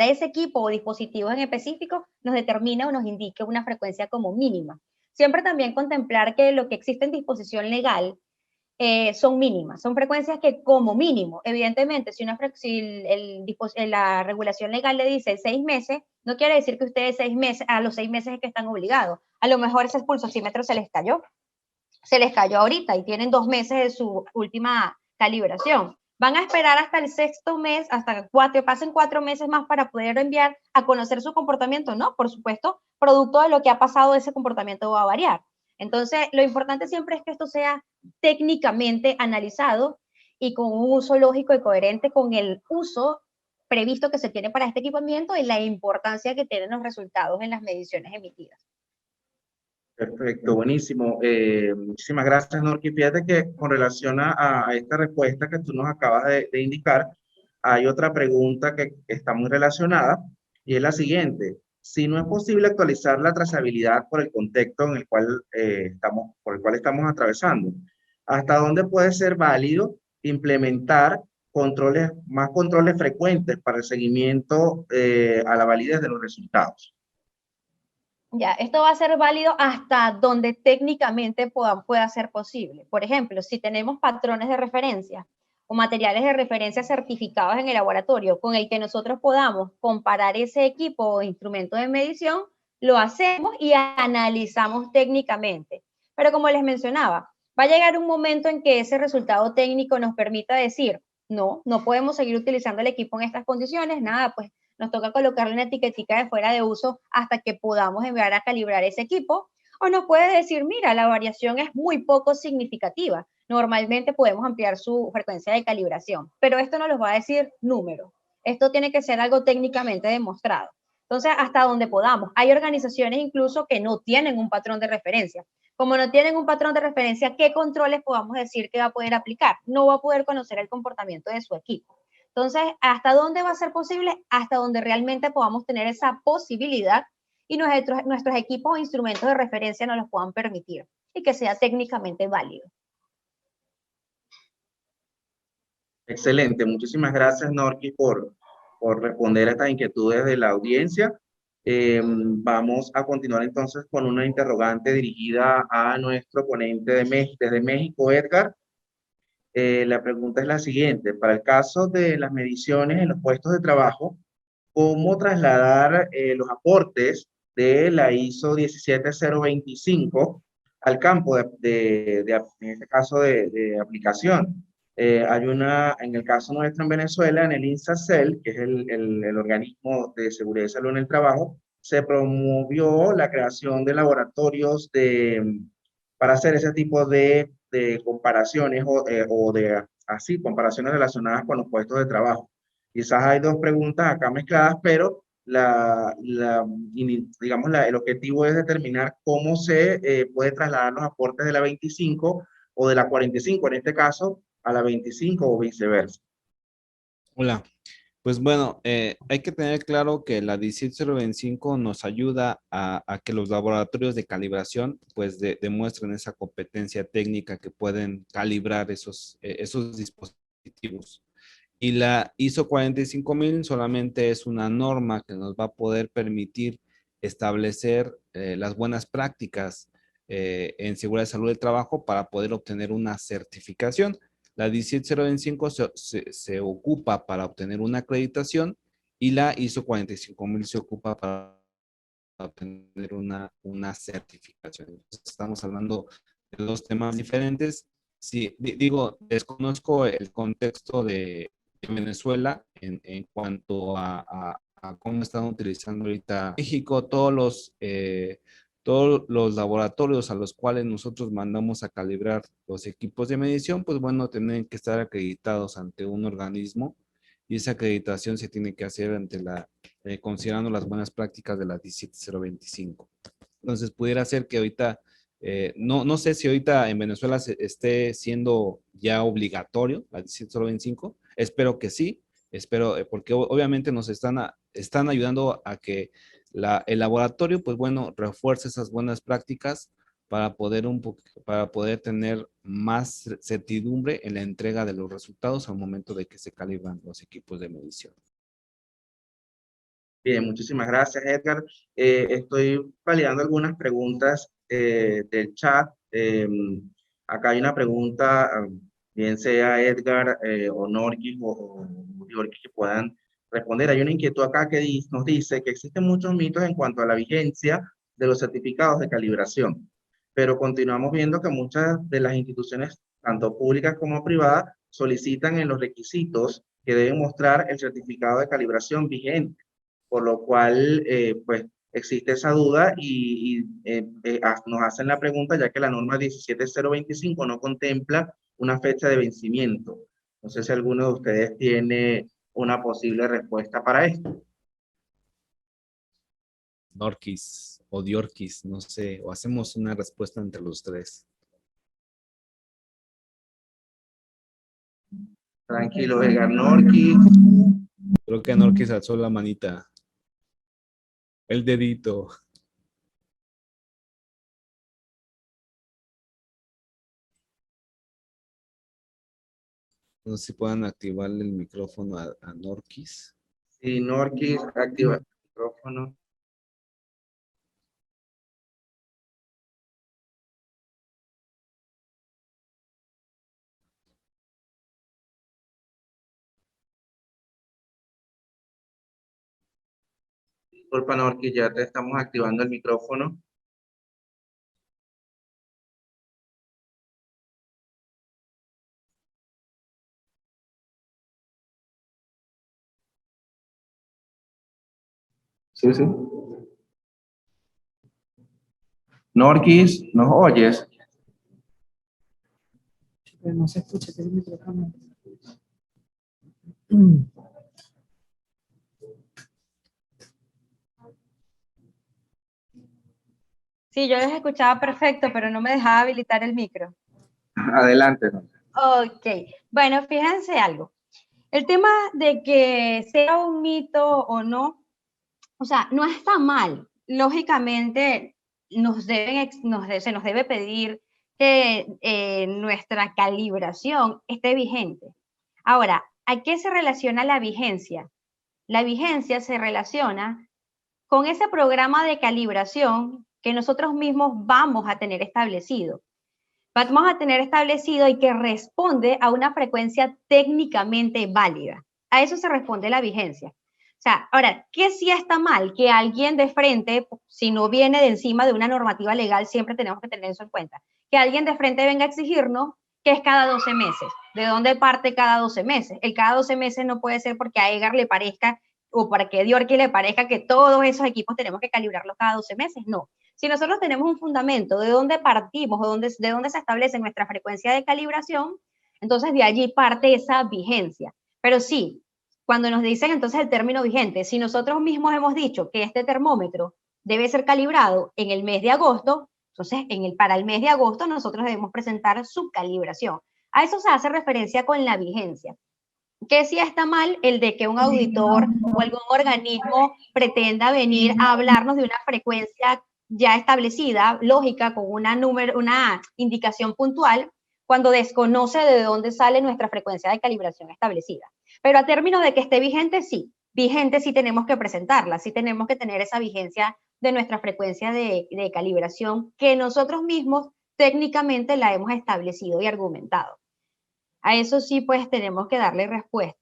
ese equipo o dispositivos en específico nos determine o nos indique una frecuencia como mínima. Siempre también contemplar que lo que existe en disposición legal son mínimas, son frecuencias que como mínimo, evidentemente, si la regulación legal le dice 6 meses, no quiere decir que ustedes a los 6 meses es que están obligados. A lo mejor ese pulsómetro se les cayó ahorita y tienen 2 meses de su última calibración. Van a esperar hasta el 6º mes, hasta que pasen 4 meses más para poder enviar a conocer su comportamiento, ¿no? Por supuesto, producto de lo que ha pasado, ese comportamiento va a variar. Entonces, lo importante siempre es que esto sea técnicamente analizado y con un uso lógico y coherente con el uso previsto que se tiene para este equipamiento y la importancia que tienen los resultados en las mediciones emitidas. Perfecto, buenísimo. Muchísimas gracias, Norky. Fíjate que con relación a esta respuesta que tú nos acabas de indicar, hay otra pregunta que está muy relacionada y es la siguiente. Si no es posible actualizar la trazabilidad por el contexto en el cual, por el cual estamos atravesando, ¿hasta dónde puede ser válido implementar más controles frecuentes para el seguimiento a la validez de los resultados? Ya, esto va a ser válido hasta donde técnicamente pueda ser posible. Por ejemplo, si tenemos patrones de referencia o materiales de referencia certificados en el laboratorio con el que nosotros podamos comparar ese equipo o instrumento de medición, lo hacemos y analizamos técnicamente. Pero como les mencionaba, va a llegar un momento en que ese resultado técnico nos permita decir, no podemos seguir utilizando el equipo en estas condiciones, nada, pues nos toca colocarle una etiquetica de fuera de uso hasta que podamos enviar a calibrar ese equipo, o nos puede decir, mira, la variación es muy poco significativa, normalmente podemos ampliar su frecuencia de calibración, pero esto no nos va a decir número, esto tiene que ser algo técnicamente demostrado. Entonces, hasta donde podamos. Hay organizaciones incluso que no tienen un patrón de referencia. Como no tienen un patrón de referencia, ¿qué controles podamos decir que va a poder aplicar? No va a poder conocer el comportamiento de su equipo. Entonces, ¿hasta dónde va a ser posible? Hasta donde realmente podamos tener esa posibilidad y nuestros equipos o instrumentos de referencia nos los puedan permitir y que sea técnicamente válido. Excelente, muchísimas gracias, Norky, por responder a estas inquietudes de la audiencia. Vamos a continuar entonces con una interrogante dirigida a nuestro ponente desde México, Edgar. La pregunta es la siguiente: para el caso de las mediciones en los puestos de trabajo, ¿cómo trasladar los aportes de la ISO 17025 al campo en este caso de aplicación? En el caso nuestro en Venezuela, en el INSACEL, que es el organismo de seguridad y salud en el trabajo, se promovió la creación de laboratorios para hacer ese tipo de comparaciones comparaciones relacionadas con los puestos de trabajo. Quizás hay dos preguntas acá mezcladas, pero el objetivo es determinar cómo se puede trasladar los aportes de la 25 o de la 45, en este caso, a la 25 o viceversa. Hola. Pues bueno, hay que tener claro que la 17025 nos ayuda a que los laboratorios de calibración pues demuestren esa competencia técnica que pueden calibrar esos dispositivos. Y la ISO 45000 solamente es una norma que nos va a poder permitir establecer las buenas prácticas en seguridad y salud del trabajo para poder obtener una certificación. La 17025 se ocupa para obtener una acreditación y la ISO 45000 se ocupa para obtener una certificación. Entonces, estamos hablando de dos temas diferentes. Sí, digo, desconozco el contexto de Venezuela en cuanto a cómo están utilizando ahorita México, todos los laboratorios a los cuales nosotros mandamos a calibrar los equipos de medición, pues bueno, tienen que estar acreditados ante un organismo y esa acreditación se tiene que hacer considerando las buenas prácticas de la 17025. Entonces, pudiera ser que ahorita, no sé si ahorita en Venezuela esté siendo ya obligatorio la 17025. Espero que sí, porque obviamente nos están ayudando a que el laboratorio, pues bueno, refuerce esas buenas prácticas para poder tener más certidumbre en la entrega de los resultados al momento de que se calibran los equipos de medición. Bien, muchísimas gracias, Edgar. Estoy validando algunas preguntas del chat. Acá hay una pregunta, bien sea Edgar o Norquis o Yorki, que puedan responder. Hay una inquietud acá que nos dice que existen muchos mitos en cuanto a la vigencia de los certificados de calibración, pero continuamos viendo que muchas de las instituciones, tanto públicas como privadas, solicitan en los requisitos que deben mostrar el certificado de calibración vigente, por lo cual, pues, existe esa duda nos hacen la pregunta, ya que la norma 17025 no contempla una fecha de vencimiento. No sé si alguno de ustedes tiene una posible respuesta para esto. Norquis o Diorquis, no sé, o hacemos una respuesta entre los tres. Tranquilo, Edgar. Norquis. Creo que Norquis alzó la manita. El dedito. No sé si puedan activarle el micrófono a Norquis. Sí, Norquis, activa el micrófono. Disculpa, Norquis, ya te estamos activando el micrófono. Sí, sí. Norquis, ¿nos oyes? Pero no se escucha, tiene el micrófono. Sí, yo les escuchaba perfecto, pero no me dejaba habilitar el micro. Adelante. Ok, bueno, fíjense algo. El tema de que sea un mito o no, o sea, no está mal. Lógicamente, se nos debe pedir que nuestra calibración esté vigente. Ahora, ¿a qué se relaciona la vigencia? La vigencia se relaciona con ese programa de calibración que nosotros mismos vamos a tener establecido. Vamos a tener establecido y que responde a una frecuencia técnicamente válida. A eso se responde la vigencia. O sea, ahora, ¿qué sí está mal? Que alguien de frente, si no viene de encima de una normativa legal, siempre tenemos que tener eso en cuenta. Que alguien de frente venga a exigirnos que es cada 12 meses. ¿De dónde parte cada 12 meses? El cada 12 meses no puede ser porque a Edgar le parezca o para que a Diorki le parezca que todos esos equipos tenemos que calibrarlos cada 12 meses. No. Si nosotros tenemos un fundamento de dónde partimos o de dónde se establece nuestra frecuencia de calibración, entonces de allí parte esa vigencia. Pero sí, cuando nos dicen entonces el término vigente, si nosotros mismos hemos dicho que este termómetro debe ser calibrado en el mes de agosto, entonces para el mes de agosto nosotros debemos presentar su calibración. A eso se hace referencia con la vigencia. Que si está mal el de que un auditor o algún organismo pretenda venir a hablarnos de una frecuencia ya establecida, lógica, con una indicación puntual, cuando desconoce de dónde sale nuestra frecuencia de calibración establecida. Pero a término de que esté vigente, sí tenemos que presentarla, sí tenemos que tener esa vigencia de nuestra frecuencia de calibración que nosotros mismos técnicamente la hemos establecido y argumentado. A eso sí, pues tenemos que darle respuesta.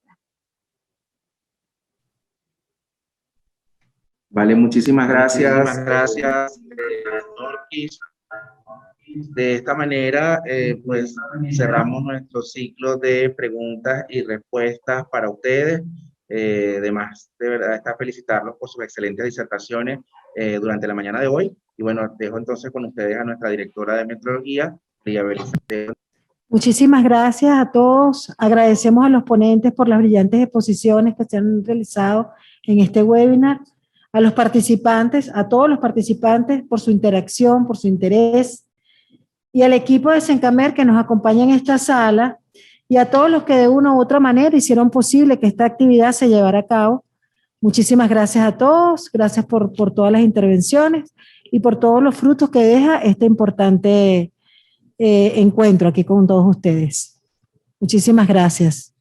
Vale, muchísimas gracias. Norquis. De esta manera, pues cerramos nuestro ciclo de preguntas y respuestas para ustedes. Además, de verdad, está felicitarlos por sus excelentes disertaciones durante la mañana de hoy. Y bueno, dejo entonces con ustedes a nuestra directora de metrología, María Belisario. Muchísimas gracias a todos. Agradecemos a los ponentes por las brillantes exposiciones que se han realizado en este webinar, a los participantes, a todos los participantes por su interacción, por su interés, y al equipo de Sencamer que nos acompaña en esta sala, y a todos los que de una u otra manera hicieron posible que esta actividad se llevara a cabo. Muchísimas gracias a todos, gracias por todas las intervenciones. y por todos los frutos que deja este importante encuentro aquí con todos ustedes. Muchísimas gracias.